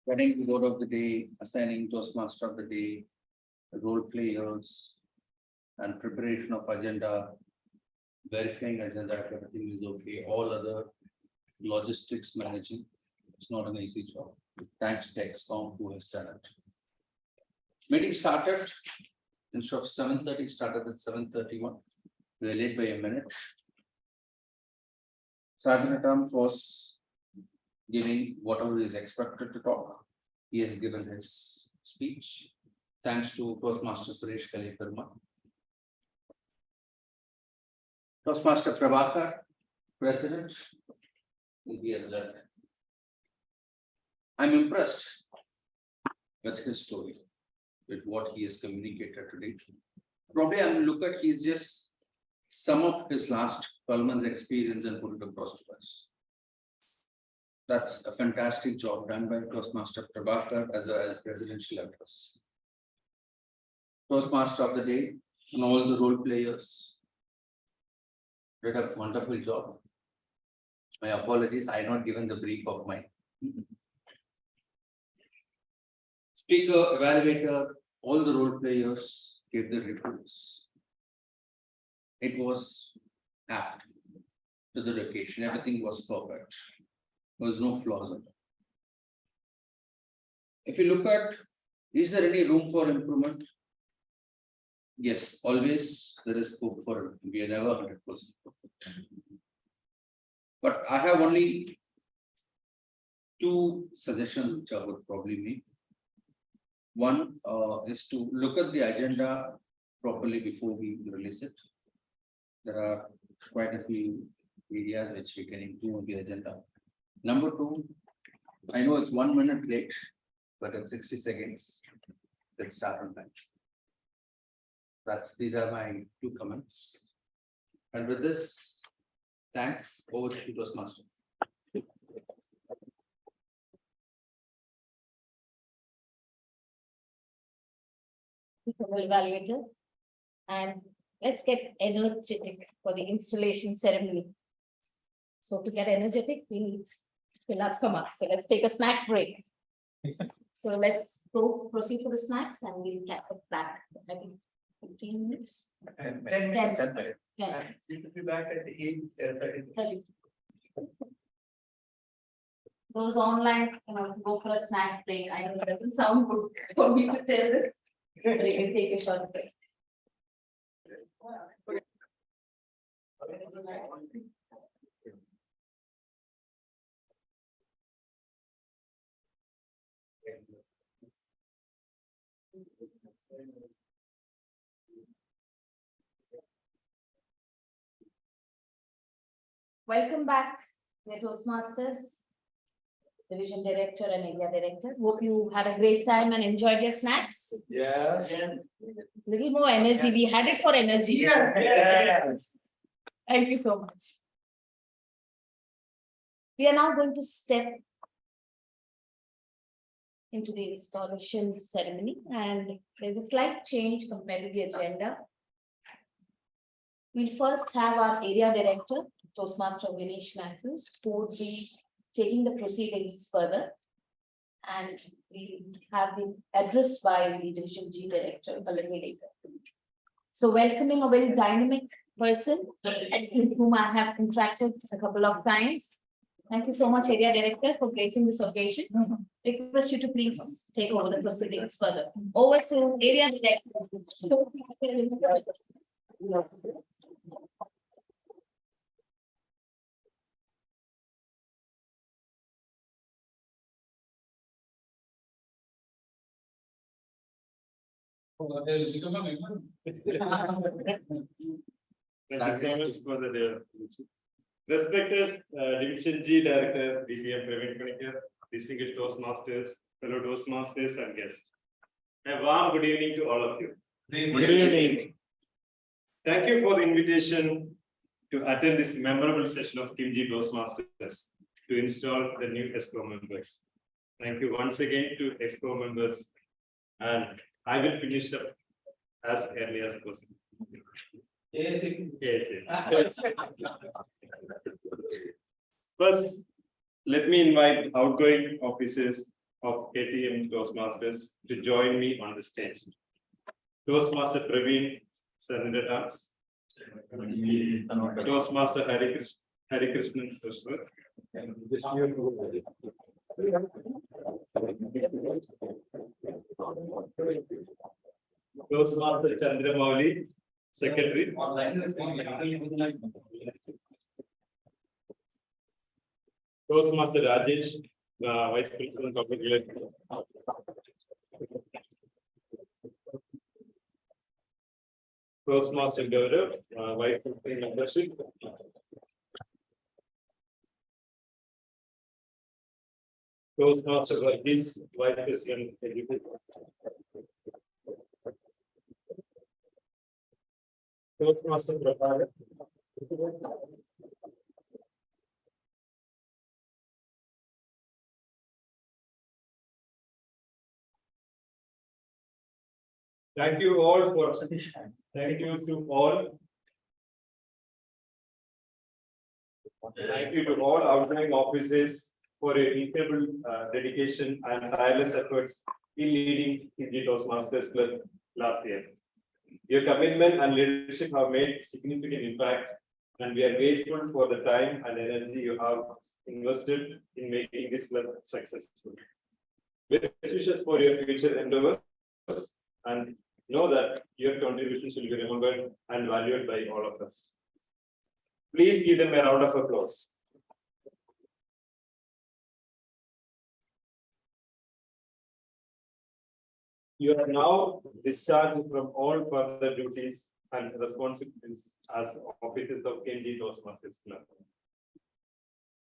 Getting the word of the day, assigning Toastmaster of the day, the role players, and preparation of agenda, verifying agenda if everything is okay, all other logistics managing. It's not an easy job. Thanks to ExCom who has done it. Meeting started, instead of 7:30, started at 7:31. We were late by a minute. Sergeant at Arms was giving whatever is expected to talk. He has given his speech. Thanks to Toastmaster Suresh Kalikarma. Toastmaster Prabhakar, President, he has left. I'm impressed with his story, with what he has communicated today. Probably I'm look at he's just sum up his last 12 months experience and put it across to us. That's a fantastic job done by Toastmaster Prabhakar as a presidential address. Toastmaster of the day and all the role players did a wonderful job. My apologies, I not given the brief of mine. Speaker, evaluator, all the role players gave the reports. It was apt to the location. Everything was perfect. There was no flaws in it. If you look at, is there any room for improvement? Yes, always there is scope for it. We are never 100% perfect. But I have only two suggestions which I would probably make. One is to look at the agenda properly before we release it. There are quite a few areas which we can improve on the agenda. Number two, I know it's 1 minute late, but in 60 seconds, let's start on time. These are my two comments. And with this, thanks, over to Toastmaster. Evaluator, and let's get energetic for the installation ceremony. So to get energetic, we need pillars come up. So let's take a snack break. So let's proceed to the snacks and we'll get back. I think 15 minutes. 10 10. minutes. 10. We will be back at the 8:30. 30. Those online, go for a snack break. I know it doesn't sound good for me to tell this, but you can take a short break. Welcome back, dear Toastmasters, Division Director and Area Directors. Hope you had a great time and enjoyed your snacks. Yes. Little more energy. We had it for energy. Yes. Thank you so much. We are now going to step into the installation ceremony, and there's a slight change compared to the agenda. We'll first have our area director, Toastmaster Vinesh Matthews, who will be taking the proceedings further. And we have the address by the Division G Director, Balami later. So welcoming a very dynamic person whom I have interacted a couple of times. Thank you so much, Area Director, for placing this occasion. Request you to please take over the proceedings further. Over to Area Director. Thank you so much for the respected Division G Director, DPM Praveen Panikar, distinguished Toastmasters, fellow Toastmasters and guests. A warm good evening to all of you. Good evening. Thank you for the invitation to attend this memorable session of Team G Toastmasters to install the new ESCO members. Thank you once again to ESCO members, and I will finish up as early as possible. Yes. First, let me invite outgoing officers of KTM Toastmasters to join me on the stage. Toastmaster Praveen Sandatas, Toastmaster Hari Krishnan Sashwat, Toastmaster Chandra Mauli, Secretary. Toastmaster Rajesh, Vice President Public Relations. Toastmaster Gaurav, Vice President Membership. Toastmaster Varghese, Vice President Education. Toastmaster Prabhakar. Thank you all for, thank you to all. Thank you to all outgoing officers for your incredible dedication and tireless efforts in leading the Toastmasters Club last year. Your commitment and leadership have made significant impact, and we are grateful for the time and energy you have invested in making this club successful. Best wishes for your future endeavors, and know that your contributions will be remembered and valued by all of us. Please give them a round of applause. You are now discharged from all further duties and responsibilities as officers of KG Toastmasters Club.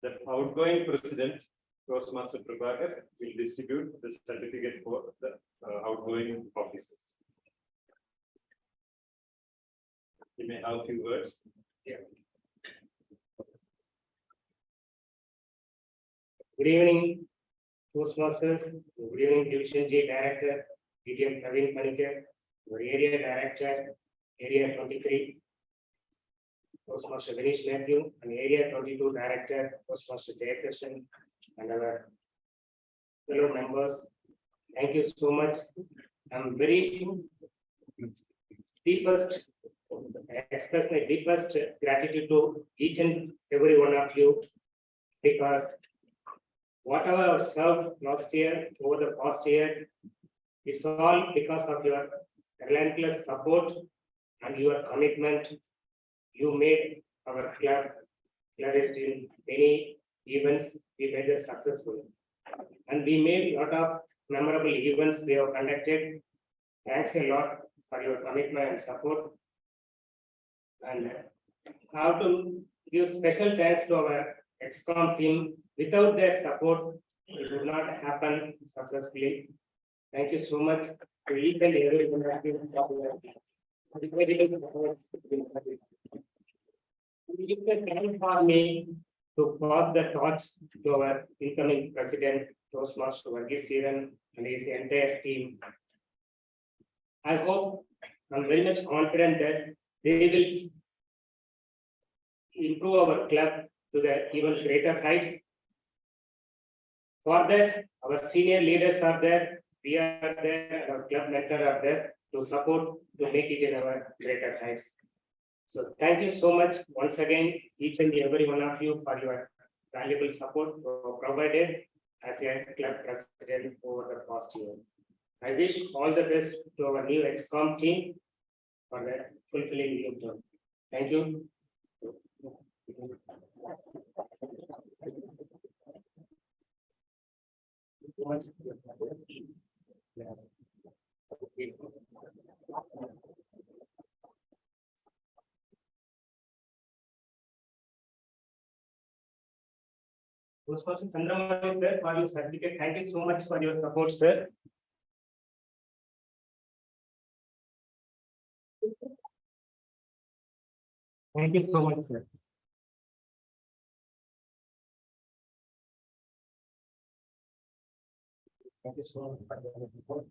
The outgoing president, Toastmaster Prabhakar, will distribute the certificate for the outgoing officers. You may have a few words. Yeah. Good evening, Toastmasters. Good evening, Division G Director, TMOD Praveen Panikar, our Area Director, Area 23, Toastmaster Vinesh Matthew, and Area 22 Director, Toastmaster Jayakrishan, and our fellow members. Thank you so much. I'm very express my deepest gratitude to each and every one of you, because whatever I've served last year, over the past year, it's all because of your relentless support and your commitment. You made our club flourished in many events. We made it successful, and we made a lot of memorable events we have conducted. Thanks a lot for your commitment and support. And how to give special thanks to our ExCom team. Without their support, it would not happen successfully. Thank you so much to each and every one of you. You can time for me to pass the torch to our incoming president, Toastmaster Varghese Steven, and his entire team. I hope, I'm very much confident that they will improve our club to the even greater heights. For that, our senior leaders are there, we are there, and our club mentor are there to support to make it in our greater heights. So thank you so much once again, each and every one of you for your valuable support provided as a club president over the past year. I wish all the best to our new ExCom team for the fulfilling new term. Thank you. Postmaster Chandramouli sir, for your certificate, thank you so much for your support, sir. Thank you so much, sir. Thank you so much for your support.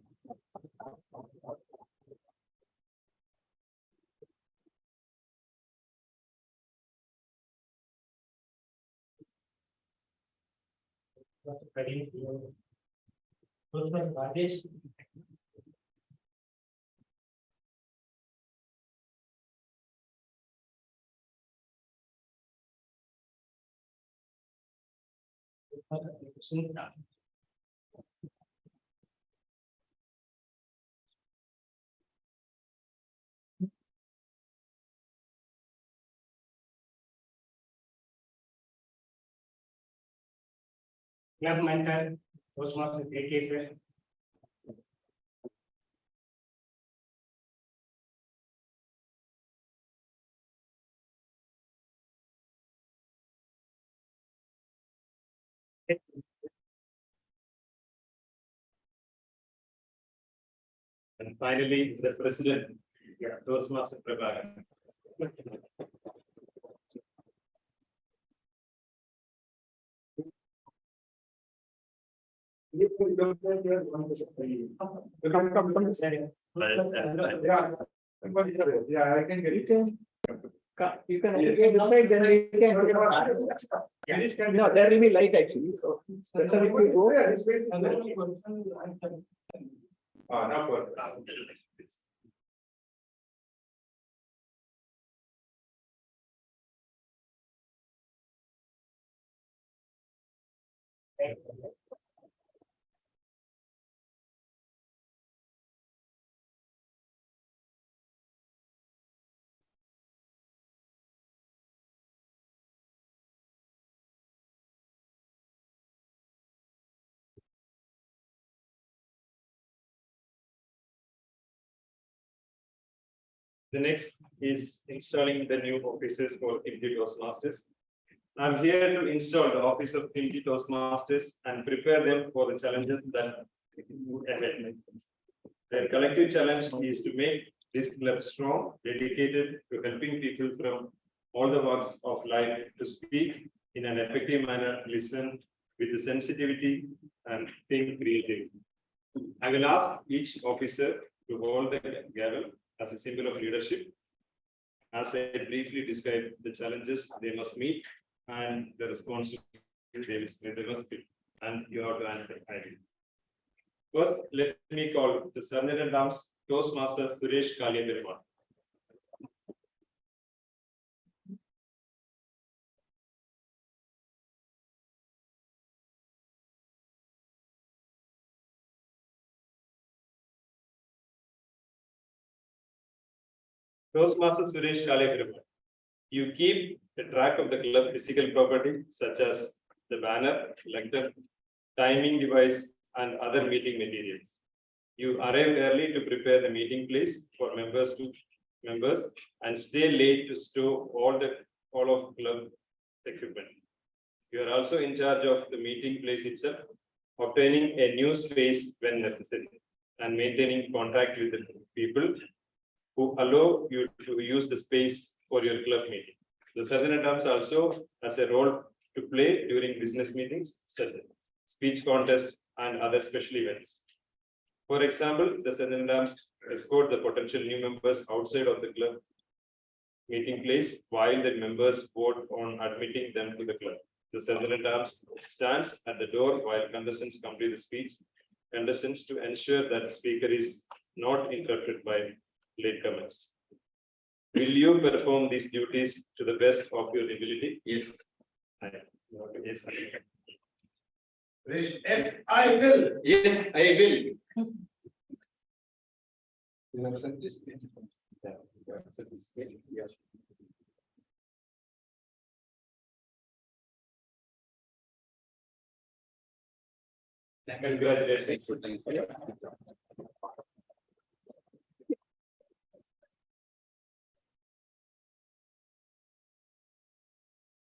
Rajesh. Club mentor, Postmaster JK sir. And finally, the president, Toastmaster Prabhakaran. Yeah, I can get it. You can decide, then we can. No, there will be light actually, so. Better if we go. Not for. The next is installing the new offices for TMOD Toastmasters. I'm here to install the office of TMOD Toastmasters and prepare them for the challenges that ahead. Their collective challenge is to make this club strong, dedicated to helping people from all the walks of life to speak in an effective manner, listen with the sensitivity and think creatively. I will ask each officer to hold the gavel as a symbol of leadership, as I briefly describe the challenges they must meet and the responsibilities they must be, and you have to answer ideally. First, let me call the Sergeant at Arms Toastmaster Suresh Kalyaperumal. Toastmaster Suresh Kalyaperumal. You keep the track of the club physical property such as the banner, lectern, timing device, and other meeting materials. You arrive early to prepare the meeting place for members and stay late to store all of club equipment. You are also in charge of the meeting place itself, obtaining a new space when necessary, and maintaining contact with the people who allow you to use the space for your club meeting. The Sergeant at Arms also has a role to play during business meetings, such as speech contests and other special events. For example, the Sergeant Arms escort the potential new members outside of the club meeting place while the members vote on admitting them to the club. The Sergeant Arms stands at the door while contestants complete the speech. Contestants to ensure that the speaker is not interrupted by latecomers. Will you perform these duties to the best of your ability? Yes. Yes. Yes, I will. Yes, I will. You have sent this, please. Yes. Congratulations.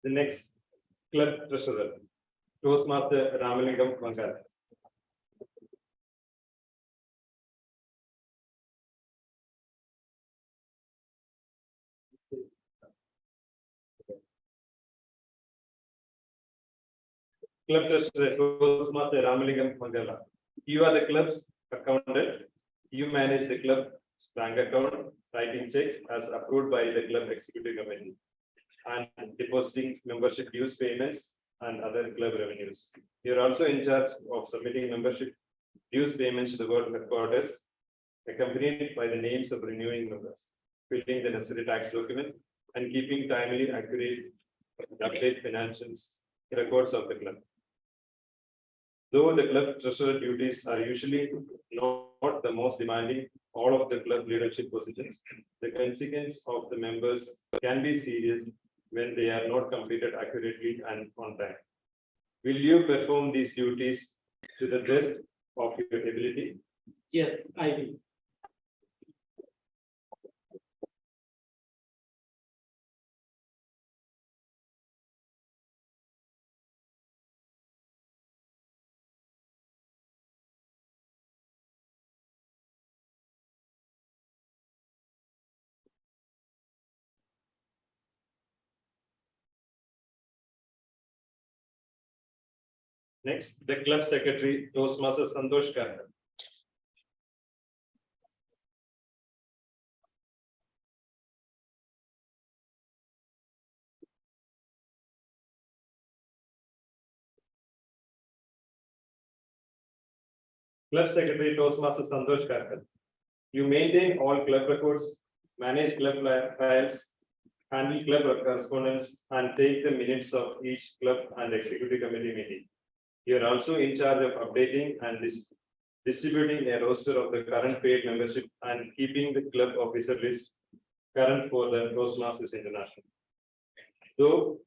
The next club treasurer, Toastmaster Ramalingam Mangal. Club treasurer, Toastmaster Ramalingam Mangala. You are the club's accountant. You manage the club's bank account, writing checks as approved by the club executive committee, and depositing membership dues payments and other club revenues. You are also in charge of submitting membership dues payments to the board headquarters, accompanied by the names of renewing members, filling the necessary tax documents, and keeping timely, accurate, update financials records of the club. Though the club treasurer duties are usually not the most demanding all of the club leadership positions, the consequence of the members can be serious when they are not completed accurately and on time. Will you perform these duties to the best of your ability? Yes, I will. Next, the club secretary, Toastmaster Santosh Karkar. Club secretary, Toastmaster Santosh Karkar. You maintain all club records, manage club files, handle club correspondence, and take the minutes of each club and executive committee meeting. You are also in charge of updating and distributing a roster of the current paid membership and keeping the club officer list current for the Toastmasters International. Though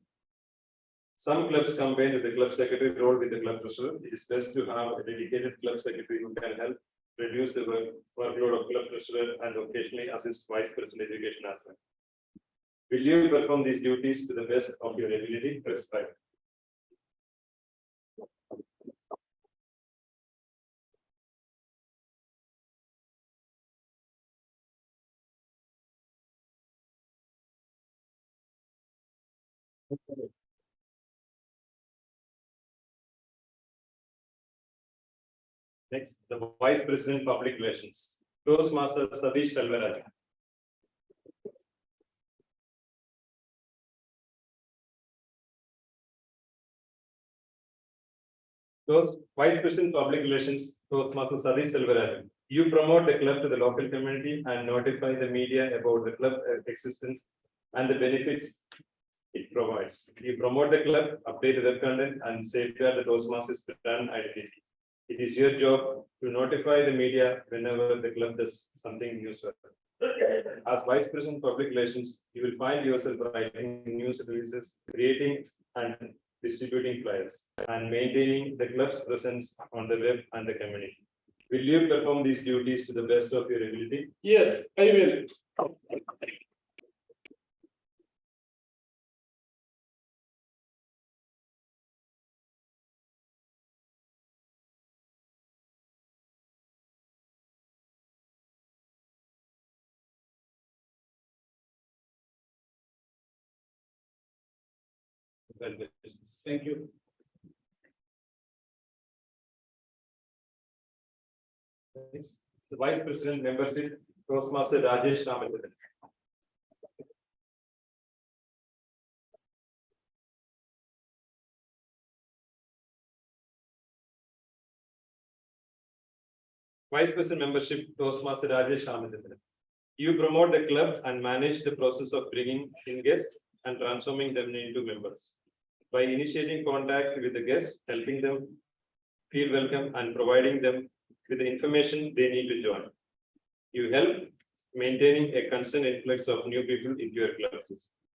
some clubs combine with the club secretary role with the club treasurer, it is best to have a dedicated club secretary who can help reduce the workload of club treasurer and occasionally assist vice president education as well. Will you perform these duties to the best of your ability prescribed? Next, the Vice President Public Relations, Toastmaster Satish Selvaraj. Vice President Public Relations, Toastmaster Satish Selvaraj. You promote the club to the local community and notify the media about the club existence and the benefits it provides. You promote the club, update the web content, and safeguard the Toastmasters brand identity. It is your job to notify the media whenever the club does something useful. As Vice President Public Relations, you will find yourself writing news releases, creating and distributing flyers, and maintaining the club's presence on the web and the community. Will you perform these duties to the best of your ability? Yes, I will. Well wishes. Thank you. Next, the Vice President Membership, Toastmaster Rajesh Ramanathan. Vice President Membership, Toastmaster Rajesh Ramanathan. You promote the club and manage the process of bringing in guests and transforming them into members. By initiating contact with the guests, helping them feel welcome and providing them with the information they need to join. You help maintaining a constant influx of new people into your club.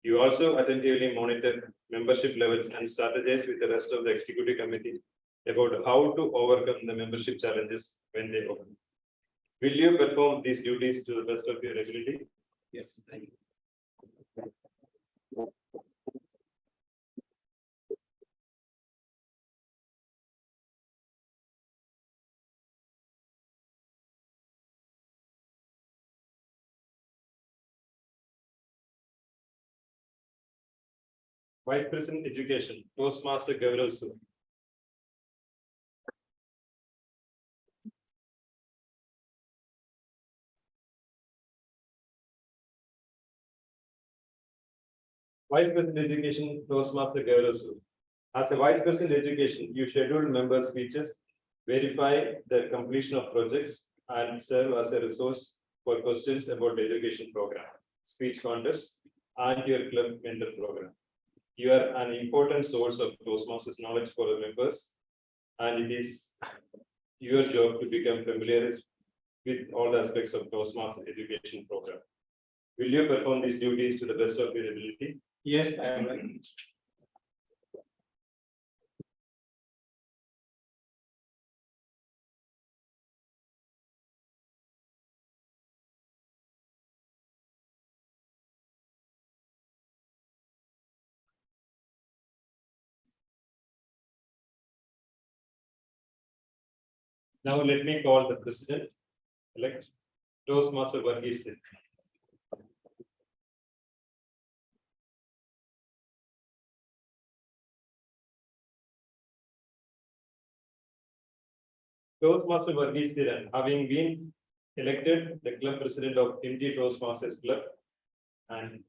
You also attentively monitor membership levels and strategize with the rest of the executive committee about how to overcome the membership challenges when they open. Will you perform these duties to the best of your ability? Yes, thank you. Vice President Education, Toastmaster Gaurav Sir. Vice President Education, Toastmaster Gaurav Sir. As a Vice President Education, you schedule member speeches, verify the completion of projects, and serve as a resource for questions about the education program, speech contest, and your club mentor program. You are an important source of Toastmasters knowledge for the members, and it is your job to become familiar with all aspects of Toastmasters education program. Will you perform these duties to the best of your ability? Yes, I am ready. Now let me call the president-elect, Toastmaster Varghese Seth. Toastmaster Varghese Seth, having been elected the club president of MG Toastmasters Club, and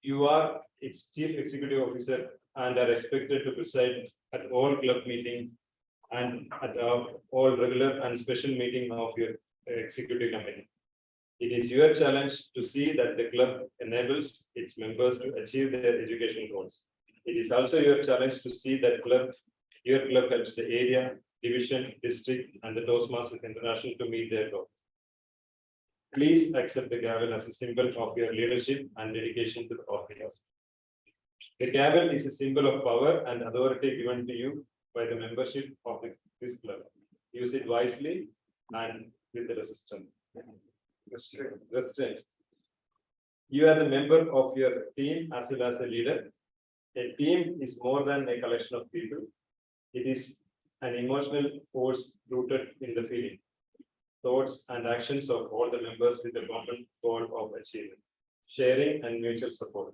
you are its chief executive officer and are expected to preside at all club meetings and at all regular and special meeting of your executive committee. It is your challenge to see that the club enables its members to achieve their education goals. It is also your challenge to see that your club helps the area, division, district, and the Toastmasters International to meet their goals. Please accept the gavel as a symbol of your leadership and dedication to the office. The gavel is a symbol of power and authority given to you by the membership of this club. Use it wisely and with the resistance. You are the member of your team as well as the leader. A team is more than a collection of people. It is an emotional force rooted in the feeling, thoughts, and actions of all the members with the common goal of achievement, sharing, and mutual support.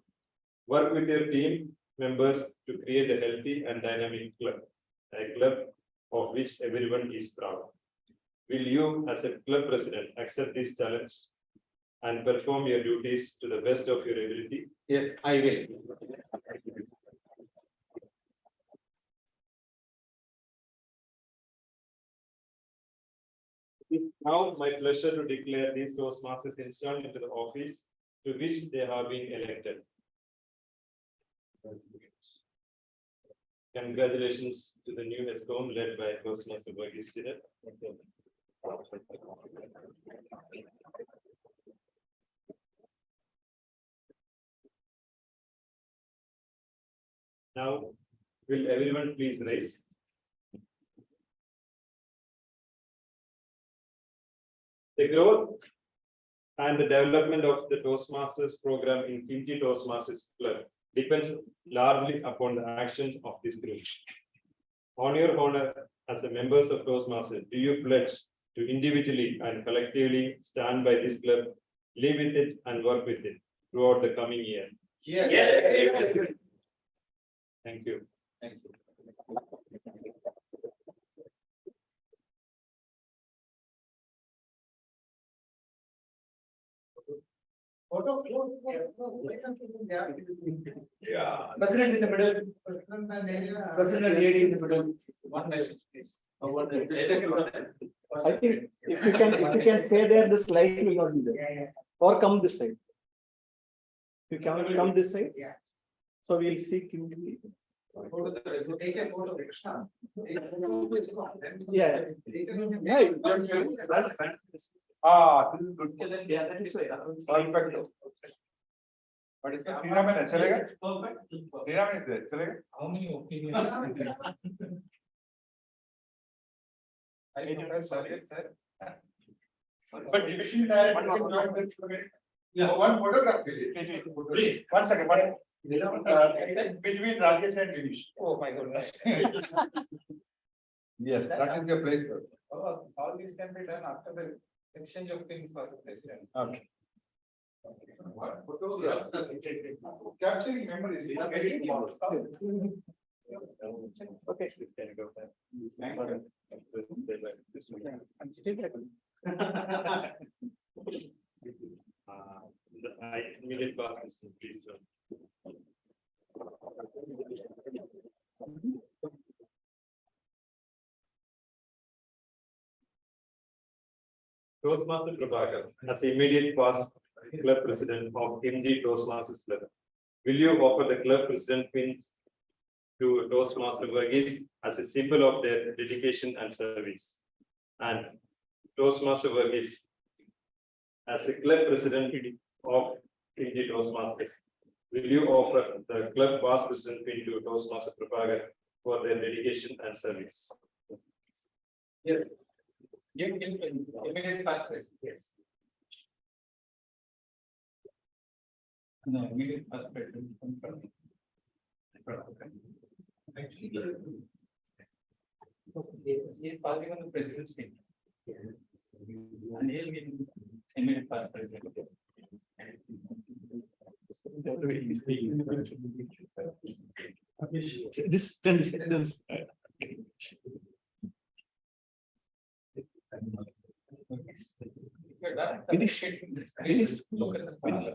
Work with your team members to create a healthy and dynamic club, a club of which everyone is proud. Will you, as a club president, accept this challenge and perform your duties to the best of your ability? Yes, I will. It is now my pleasure to declare these Toastmasters installed into the office to which they have been elected. Congratulations to the new ESCOM led by Toastmaster Varghese Seth. Now, will everyone please rise? The growth and the development of the Toastmasters program in Kinti Toastmasters Club depends largely upon the actions of this group. On your honor as a members of Toastmasters, do you pledge to individually and collectively stand by this club, live with it and work with it throughout the coming year? Yes. Thank you. Thank you. Photo. Yeah. President in the middle. President lady in the middle. One message, please. I think if you can stay there, the slide will not be there. Or come this side. You can come this side. Yeah. So we'll see you. Take a photo, Krishna. Yeah. Yeah. Ah, this is good. Yeah, that is right. Perfect. What is that? Sriram is there, chalega? Sriram is there, chalega? How many opinions? But division director. Yeah, one photograph. Please, 1 second, between Rajesh and Divish. Oh, my goodness. Yes, that is your place, sir. All these can be done after the exchange of things for the president. Okay. What photograph? Capturing memories. Okay. I'm still I immediate pass, please. Toastmaster Prabhakar, as immediate past club president of MG Toastmasters Club, will you offer the club president pin to Toastmaster Verghese as a symbol of their dedication and service? And Toastmaster Verghese, as a club president of MG Toastmasters, will you offer the club past president pin to Toastmaster Prabhakar for their dedication and service? Yes. Give immediate past president. Yes. No, immediate past president. Actually, he is passing on the president's name. And he'll be immediate past president. This 10 seconds. Finish. Finish. Look at the father.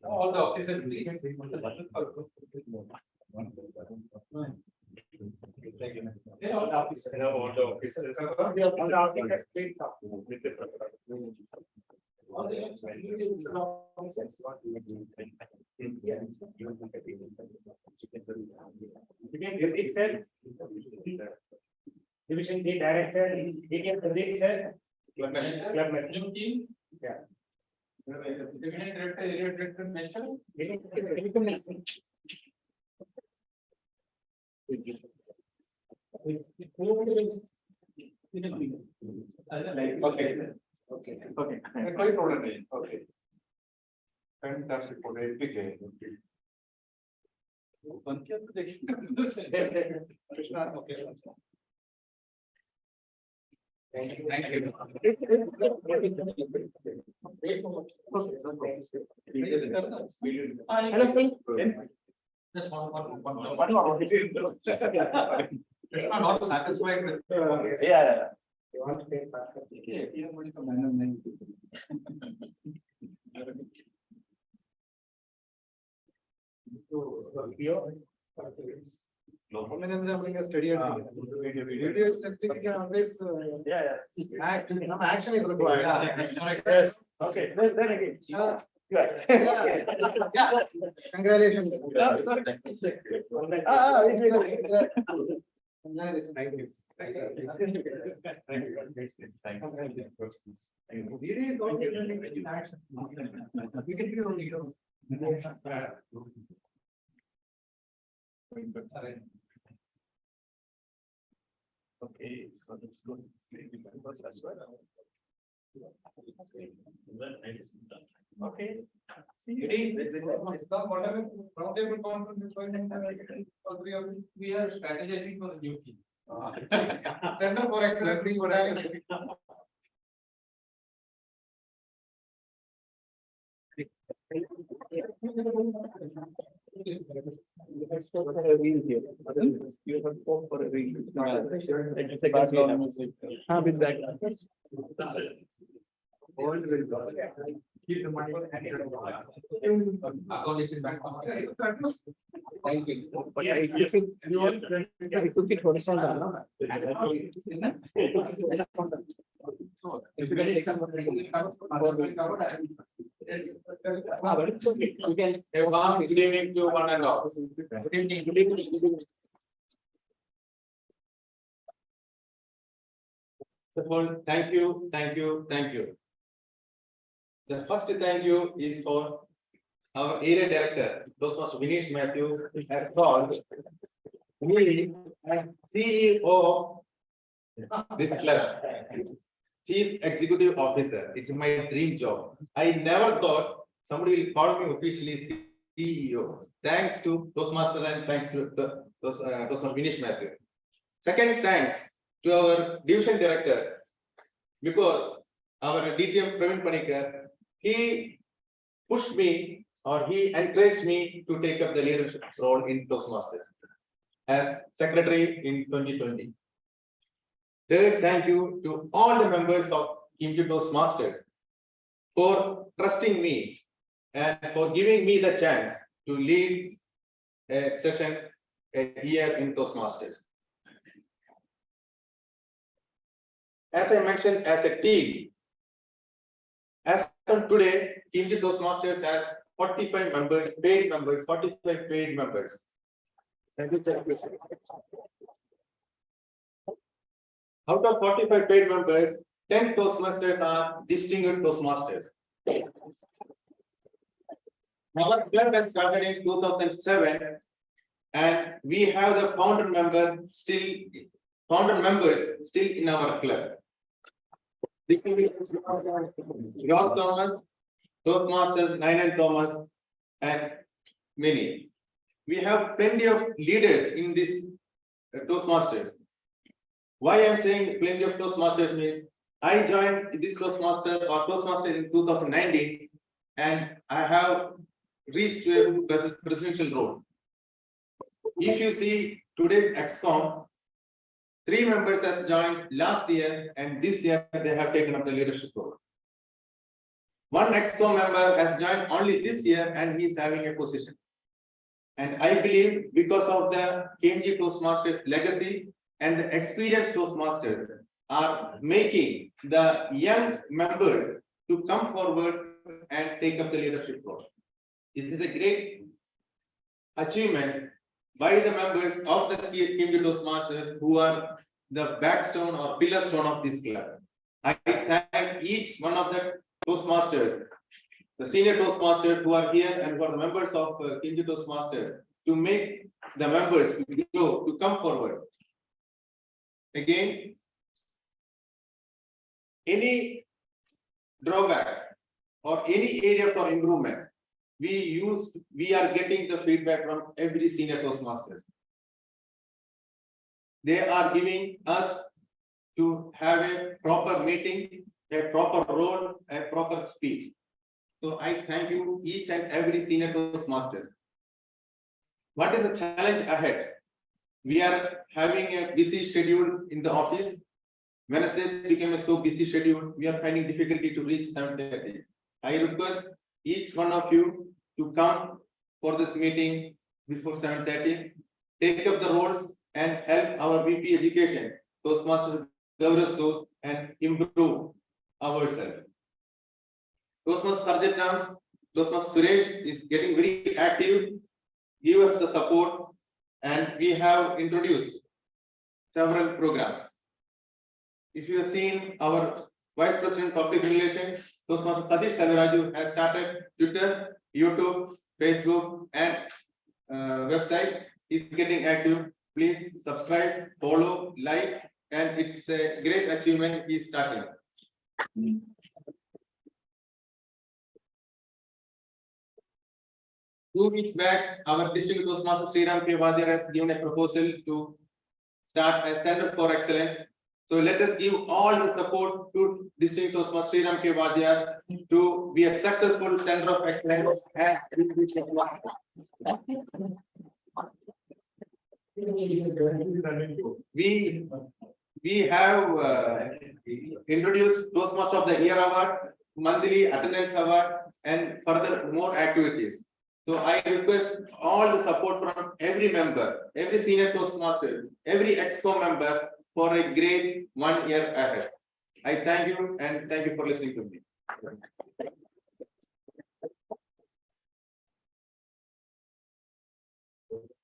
All the officers, please. All the officers. Division D Director, DTM Pradeep sir. Club manager. Club manager. New team. Yeah. Division director, area director mentioned. Okay. Okay. Okay. Okay. Fantastic. Krishna, okay. Thank you. Just one. Not satisfied with. Yeah. Steady. Video is something we can always. Yeah. Action is required. Yes. Okay. Then again. Congratulations. Okay, so let's go. As well. Okay. Whatever roundtable conference is going on, all three of you. We are strategizing for the new team. Center for Excellence in Talent. You have spoke for a reason. With that. Keep the money. Accommodation back. Thank you. But I took it for some. If you get an example, You can. Good evening to one and all. First of all, thank you, thank you, thank you. The first thank you is for our area director, Toastmaster Vinesh Matthew, has called me as CEO of this club, Chief Executive Officer. It's my dream job. I never thought somebody will call me officially CEO. Thanks to Toastmaster and thanks to Toastmaster Vinesh Matthew. Second, thanks to our division director, because our DTM Praveen Panikar, he pushed me or he encouraged me to take up the leadership role in Toastmasters as secretary in 2020. Third, thank you to all the members of KTM Toastmasters for trusting me and for giving me the chance to lead a session here in Toastmasters. As I mentioned, as a team, as of today, KTM Toastmasters has 45 members, paid members, 45 paid members. Thank you. Out of 45 paid members, 10 Toastmasters are distinguished Toastmasters. Our club has started in 2007, and we have the founder members still in our club. York Thomas, Toastmasters, Nine and Thomas, and many. We have plenty of leaders in this Toastmasters. Why I am saying plenty of Toastmasters means I joined this Toastmaster in 2019, and I have reached to a presidential role. If you see today's XCOM, 3 members has joined last year, and this year they have taken up the leadership role. One XCOM member has joined only this year, and he is having a position. And I believe because of the KMG Toastmasters legacy and the experienced Toastmasters are making the young members to come forward and take up the leadership role. This is a great achievement by the members of the KMG Toastmasters who are the backstone or pillar stone of this club. I thank each one of the Toastmasters, the senior Toastmasters who are here and who are the members of KMG Toastmasters, to make the members to come forward. Again, any drawback or any area for improvement, we are getting the feedback from every senior Toastmaster. They are giving us to have a proper meeting, a proper role, a proper speech. So I thank you each and every senior Toastmaster. What is the challenge ahead? We are having a busy schedule in the office. Wednesdays became a so busy schedule. We are finding difficulty to reach 7:30. I request each one of you to come for this meeting before 7:30. Take up the roles and help our VP Education, Toastmaster Gaurav, and improve ourselves. Toastmaster Sergeant Arms, Toastmaster Suresh is getting very active, give us the support, and we have introduced several programs. If you have seen our Vice President Public Relations, Toastmaster Satish Selvaraju has started Twitter, YouTube, Facebook, and website. Is getting active. Please subscribe, follow, like, and it's a great achievement he's starting. 2 weeks back, our district Toastmaster Sriram K. Vadyar has given a proposal to start a center for excellence. So let us give all the support to district Toastmaster Sriram K. Vadyar to be a successful center of excellence. We have introduced Toastmaster of the Year Award, monthly attendance award, and further more activities. So I request all the support from every member, every senior Toastmaster, every EXCO member for a great 1 year ahead. I thank you and thank you for listening to me.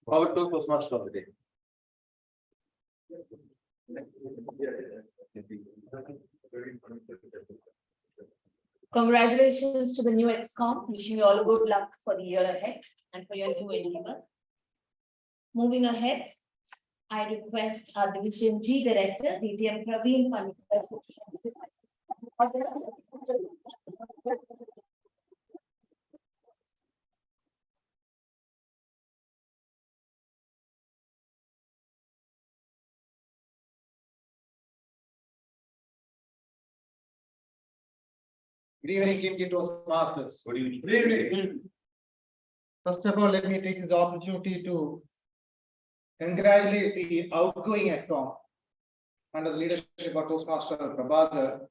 Our Toastmaster of the day. Congratulations to the new EXCOM. Wishing you all good luck for the year ahead and for your new endeavor. Moving ahead, I request our Division G Director, DTM Praveen Pandit. Good evening, Kimchi Toastmasters. Good evening. Good evening. First of all, let me take this opportunity to congratulate the outgoing EXCOM under the leadership of Toastmaster Prabhakar.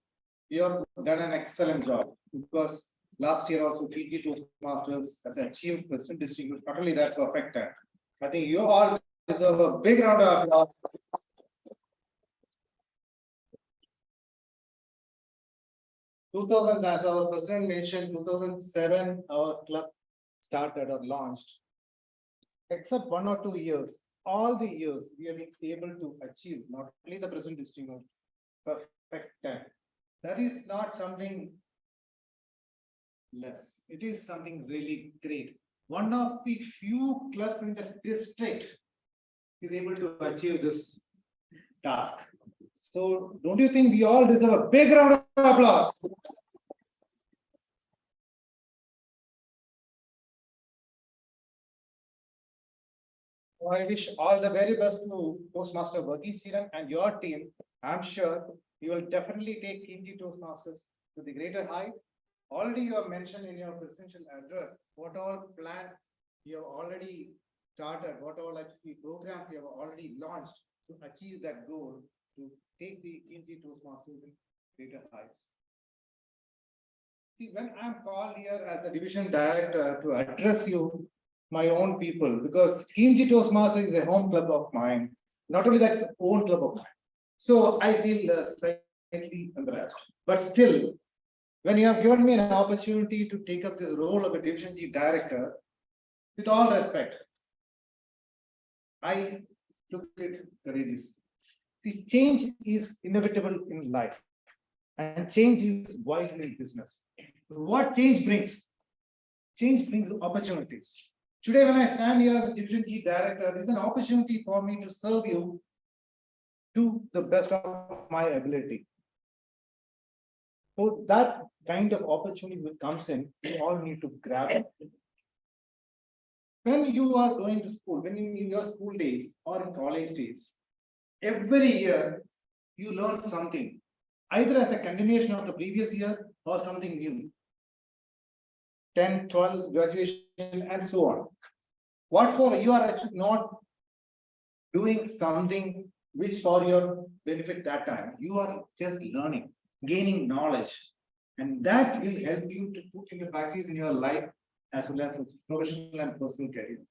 You have done an excellent job because last year also PG Toastmasters has achieved president distinguished, not only that perfected. I think you all deserve a big round of applause. 2000, as our president mentioned, 2007, our club started or launched. Except 1 or 2 years, all the years we have been able to achieve not only the present distinguished, perfect 10. That is not something less. It is something really great. One of the few clubs in the district is able to achieve this task. So don't you think we all deserve a big round of applause? I wish all the very best to Toastmaster Verghese Siran and your team. I'm sure you will definitely take Kimchi Toastmasters to the greater heights. Already you have mentioned in your presidential address what all plans you have already started, what all actually programs you have already launched to achieve that goal, to take the Kimchi Toastmasters to greater heights. See, when I'm called here as a division director to address you, my own people, because Kimchi Toastmasters is a home club of mine, not only that, it's an own club of mine. So I feel slightly embarrassed, but still, when you have given me an opportunity to take up this role of a division chief director, with all respect, I took it courageously. See, change is inevitable in life, and change is vital in business. What change brings? Change brings opportunities. Today, when I stand here as a division chief director, this is an opportunity for me to serve you to the best of my ability. So that kind of opportunity that comes in, you all need to grab it. When you are going to school, when in your school days or in college days, every year you learn something, either as a continuation of the previous year or something new. 10, 12, graduation, and so on. What for? You are actually not doing something which for your benefit that time. You are just learning, gaining knowledge, and that will help you to put into practice in your life as well as professional and personal career.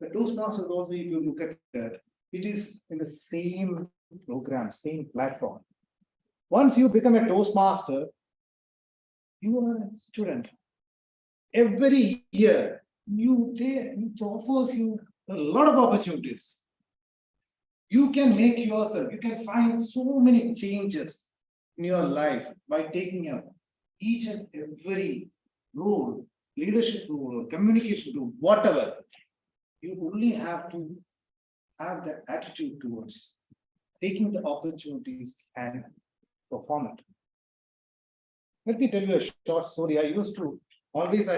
The Toastmasters also, if you look at it, it is in the same program, same platform. Once you become a Toastmaster, you are a student. every year, it offers you a lot of opportunities. You can make yourself, you can find so many changes in your life by taking up each and every role, leadership role, or communication role, whatever. You only have to have that attitude towards taking the opportunities and perform it. Let me tell you a short story. I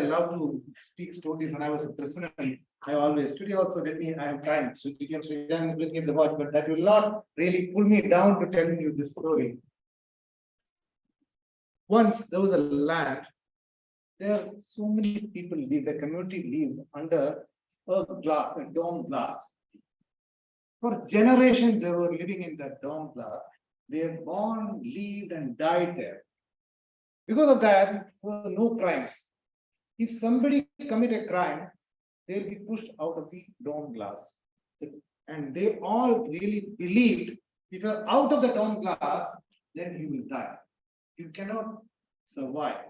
love to speak stories when I was a president. I always, today also, I have time. So you can say, I'm looking at the watch, but that will not really pull me down to telling you this story. Once there was a land, there so many people live, the community lived under a dome glass. For generations, they were living in that dome glass. They were born, lived, and died there. Because of that, there were no crimes. If somebody commit a crime, they'll be pushed out of the dome glass. And they all really believed if you're out of the dome glass, then you will die. You cannot survive.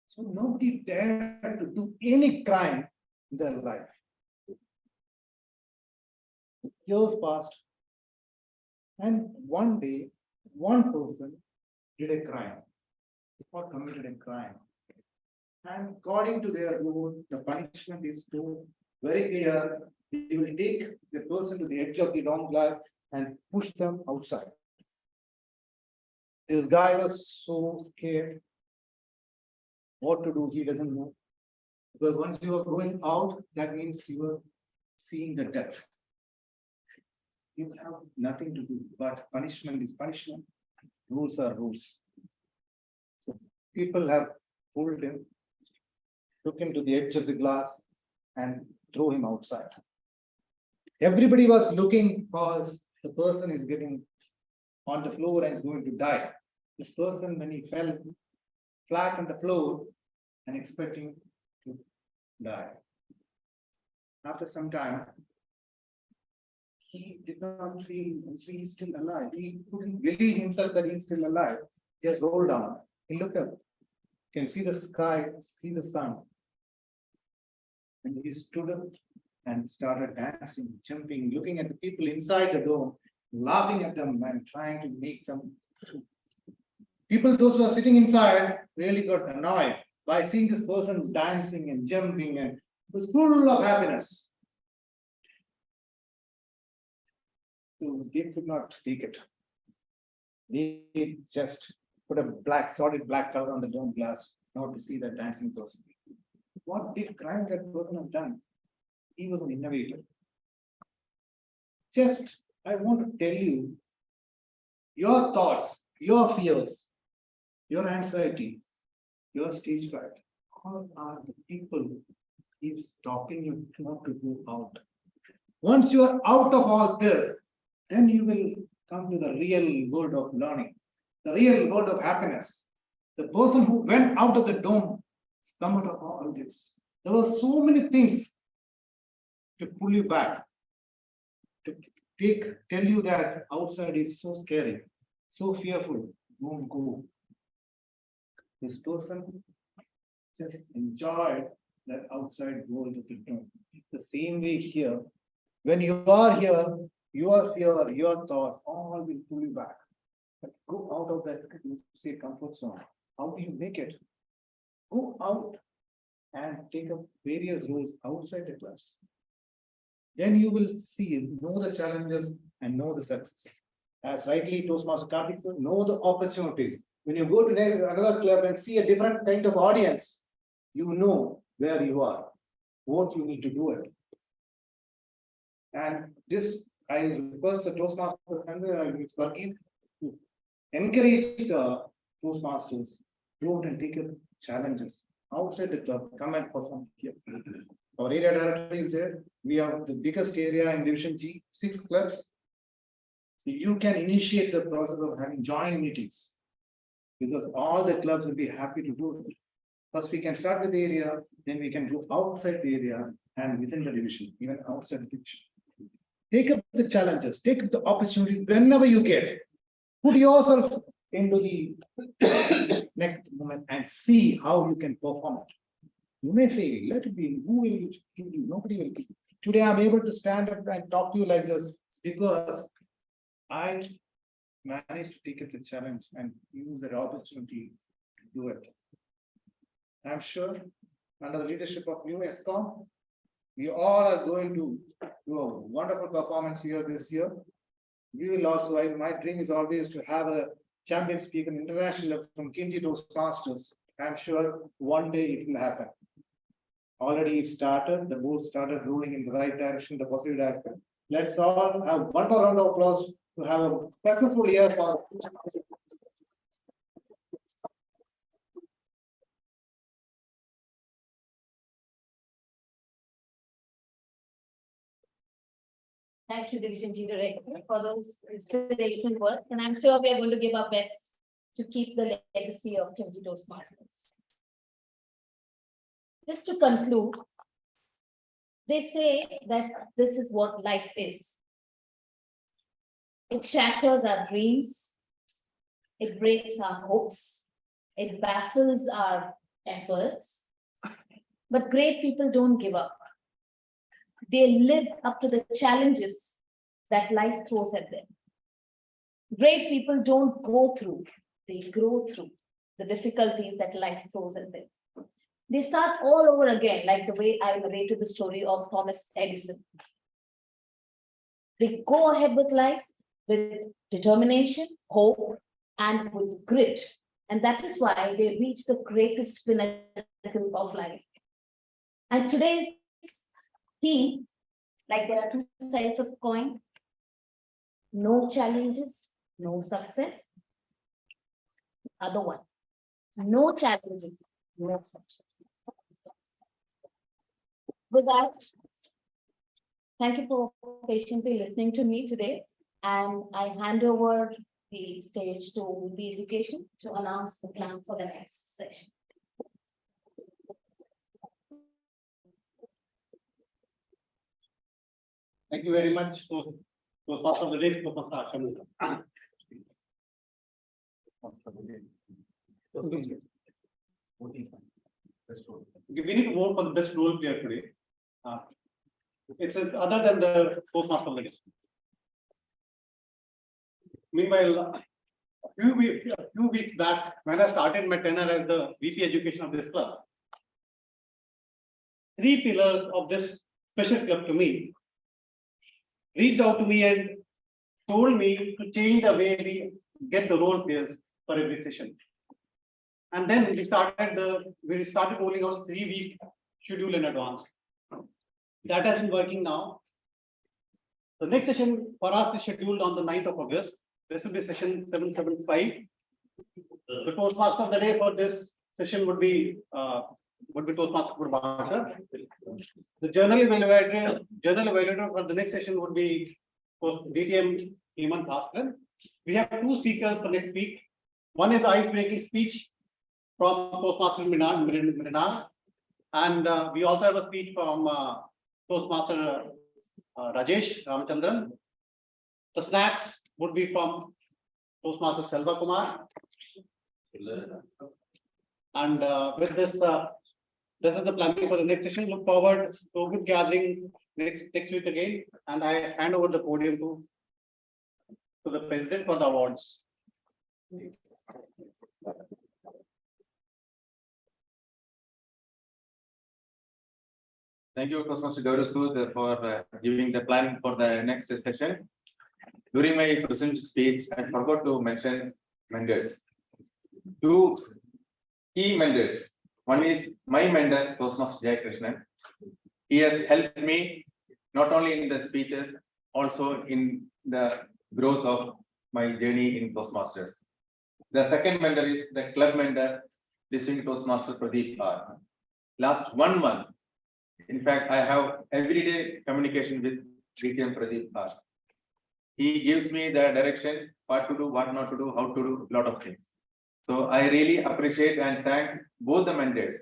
So nobody dared to do any crime in their life. Years passed, and one day, one person did a crime, or committed a crime. And according to their rule, the punishment is so very clear. They will take the person to the edge of the dome glass and push them outside. This guy was so scared. What to do, he doesn't know. Because once you are going out, that means you are seeing the death. You have nothing to do, but punishment is punishment. Rules are rules. So people have pulled him, took him to the edge of the glass and threw him outside. Everybody was looking because the person is getting on the floor and is going to die. This person, when he fell flat on the floor and expecting to die. After some time, he did not feel he's still alive. He couldn't believe himself that he's still alive. He just rolled down. He looked up. You can see the sky, see the sun. And he stood up and started dancing, jumping, looking at the people inside the dome, laughing at them and trying to make them. People, those who are sitting inside, really got annoyed by seeing this person dancing and jumping, and it was full of happiness. So they could not take it. They just put a solid black color on the dome glass, not to see that dancing person. What big crime that person has done? He was an innovator. Just, I want to tell you, your thoughts, your fears, your anxiety, your stage fright, all are the people is stopping you not to go out. Once you are out of all this, then you will come to the real world of learning, the real world of happiness. The person who went out of the dome come out of all this. There were so many things to pull you back, to tell you that outside is so scary, so fearful, don't go. This person just enjoyed that outside world of the dome. The same way here, when you are here, your fear, your thought, all will pull you back. But go out of that, say, comfort zone. How do you make it? Go out and take up various roles outside the class. Then you will see, know the challenges and know the success. As rightly Toastmaster Karthik said, know the opportunities. When you go to another club and see a different kind of audience, you know where you are, what you need to do it. And this, I request the Toastmaster and the Varghese to encourage the Toastmasters, go out and take up challenges outside the club, come and perform here. Our area director is there. We have the biggest area in Division G, 6 clubs. So you can initiate the process of having joint meetings, because all the clubs will be happy to do it. First, we can start with the area, then we can go outside the area and within the division, even outside the division. Take up the challenges, take up the opportunities whenever you get. Put yourself into the next moment and see how you can perform it. You may fail, let it be. Who will kill you? Nobody will kill you. Today I'm able to stand up and talk to you like this because I managed to take it the challenge and use that opportunity to do it. I'm sure under the leadership of new ESCOM, we all are going to do a wonderful performance here this year. We will also, my dream is always to have a champion speaker international level from Kinji Toastmasters. I'm sure one day it will happen. Already it started, the boat started rolling in the right direction, the positive direction. Let's all have one more round of applause to have a successful year for. Thank you, Division G Director, for those inspirational words, and I'm sure we are going to give our best to keep the legacy of Kinji Toastmasters. Just to conclude, they say that this is what life is. It shatters our dreams, it breaks our hopes, it baffles our efforts, but great people don't give up. They live up to the challenges that life throws at them. Great people don't go through, they grow through the difficulties that life throws at them. They start all over again, like the way I narrated the story of Thomas Edison. They go ahead with life with determination, hope, and with grit. And that is why they reach the greatest pinnacle of life. And today's theme, like there are two sides of coin, no challenges, no success. Other one, no challenges, no success. With that, thank you for patiently listening to me today. And I hand over the stage to the education to announce the plan for the next session. Thank you very much. So part of the day, we need to vote for the best role player today. It's other than the postmaster of the day. Meanwhile, a few weeks back, when I started my tenure as the VP Education of this club, 3 pillars of this special club to me reached out to me and told me to change the way we get the role players for every session. And then we started rolling out 3-week schedule in advance. That has been working now. The next session for us is scheduled on the 9th of August. This will be session 775. The Toastmaster of the day for this session would be Toastmaster Prabhakar. The journal evaluator for the next session would be for DTM Hemant Bhaskar. We have 2 speakers for next week. One is ice-breaking speech from Toastmaster Mrinar, and we also have a speech from Toastmaster Rajesh Ramachandran. The snacks would be from Toastmaster Selva Kumar. And with this, this is the planning for the next session. Look forward to a good gathering next week again. And I hand over the podium to the president for the awards. Thank you, Toastmaster Gaurasu, for giving the plan for the next session. During my present speech, I forgot to mention mentors. 2 key mentors. One is my mentor, Toastmaster Jay Krishnan. He has helped me not only in the speeches, also in the growth of my journey in Toastmasters. The second mentor is the club mentor, Distinguished Toastmaster Pradeep R. Last 1 month, in fact, I have everyday communication with DTM Pradeep R. He gives me the direction, what to do, what not to do, how to do, a lot of things. So I really appreciate and thank both the mentors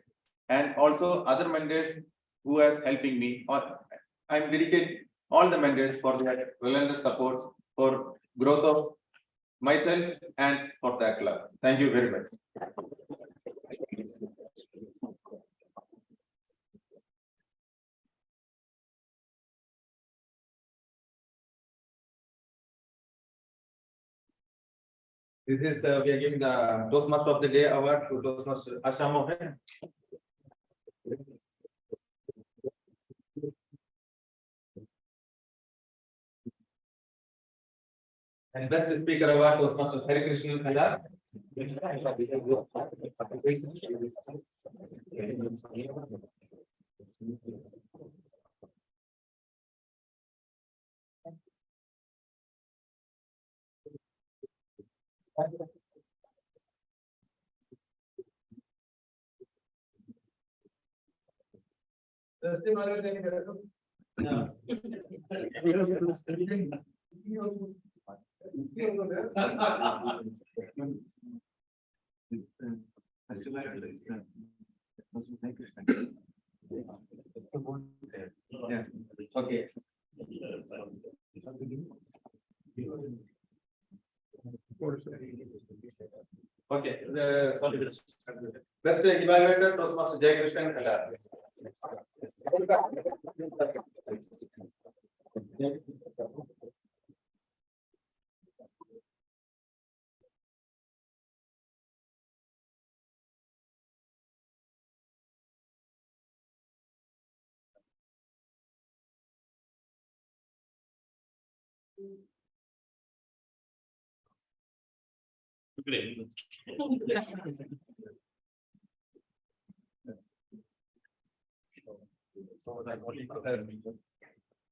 and also other mentors who are helping me. I'm dedicated all the mentors for their relentless support for growth of myself and for the club. Thank you very much. This is, we are giving the Toastmaster of the Day award to Toastmaster Asha Mohan. And best speaker award Toastmaster Hari Krishnan Kandar. Okay. Okay, sorry. Best evaluator Toastmaster Jai Krishnan Kandar. Great.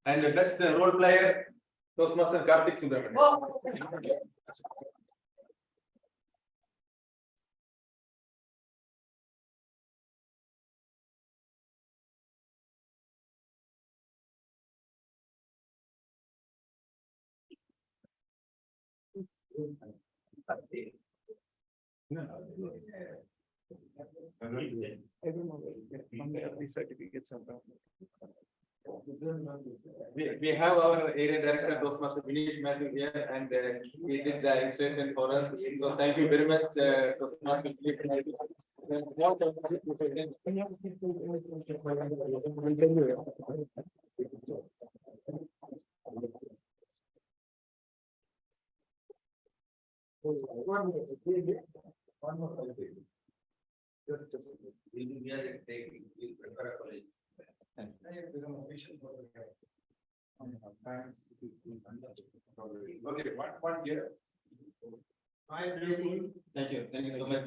And the best role player Toastmaster Karthik Subramanian. We have our area director Toastmaster Vinesh Matthew here, and he did the illustration for us. So thank you very much, Toastmaster Vinesh Matthew. Okay, one here. Thank you so much.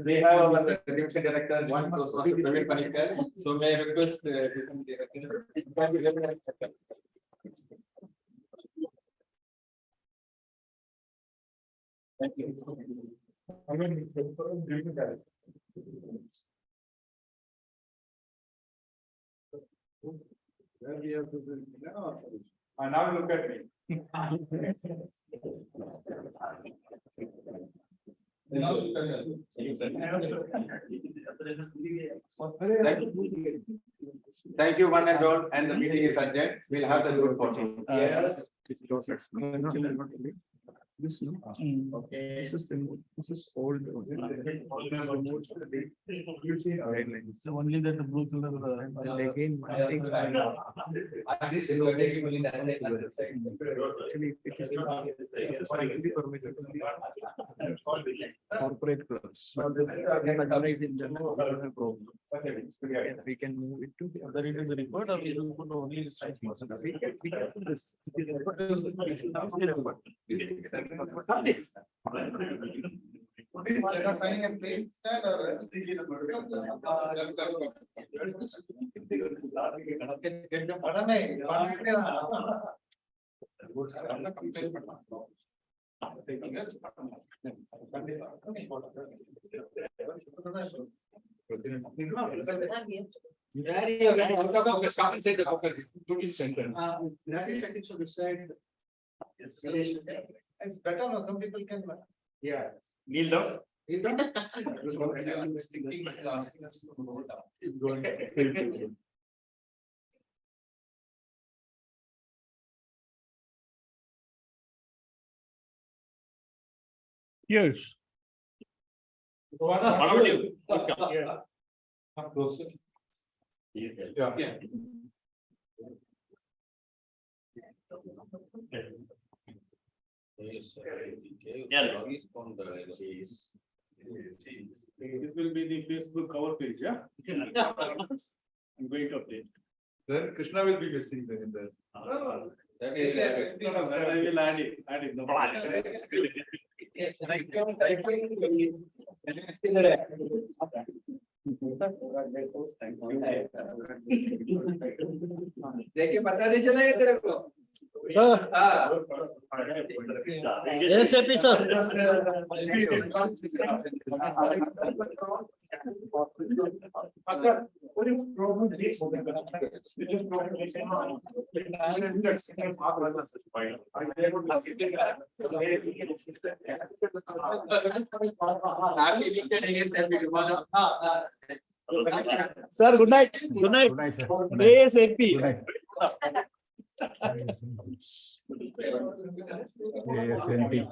We have our deputy director, one Toastmaster Praveen Panikar. So may I request deputy director. Thank you. Now look at me. Thank you, one and all, and the meeting is adjourned. We'll have the good fortune. Yes. This, no? Okay. This is old. So only that the blue color, again, I think. Actually, it is strictly permitted only corporate clubs. But otherwise in general, we don't have problem. We can move it to, whether it is a report or we will put only the size. We can put this. This. Finding a plain stand or? It's better, no, some people can. Yeah. Kneel down. Yes. What about you? Please come. Yeah. Yeah. This will be the Facebook cover page, yeah? I'm going to update. Then Krishna will be missing then in that. That Yes, No, no, I will add it. No problem. देखिए पता नहीं चलेगा तेरे को ASAP, sir. Sir, good night. Good night. Good night, sir. ASAP. Good night. ASNT.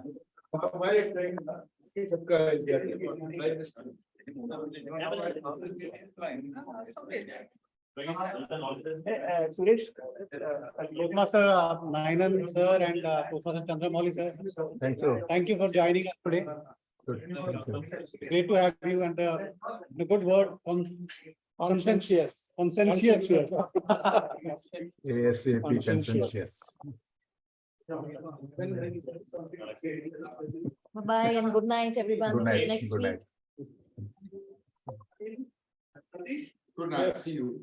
Suresh, Master Nayanan sir and Professor Chandramouli sir. Thank you. Thank you for joining us today. Good. Thank you. Great to have you and the good word conscientious. ASAP consensus. Bye and good night, everyone. Good See you night. next Good week. night. Good night. See you.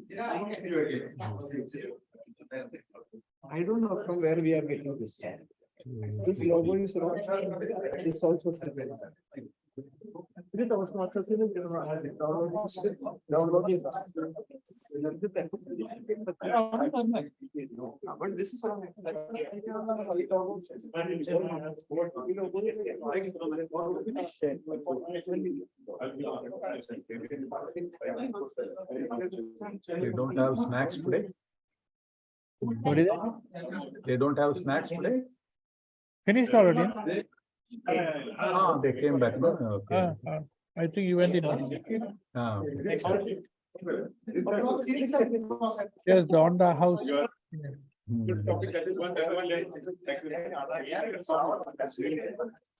I don't know from where we are getting this. This logo is wrong. It's also. Is it our sponsors? Download it. But this is. They don't have snacks today. What is it? They don't have snacks today. Finished already? Ah, they came back. No, okay. I think you went in. Ah, okay. Yes, on the house. Hmm.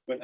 But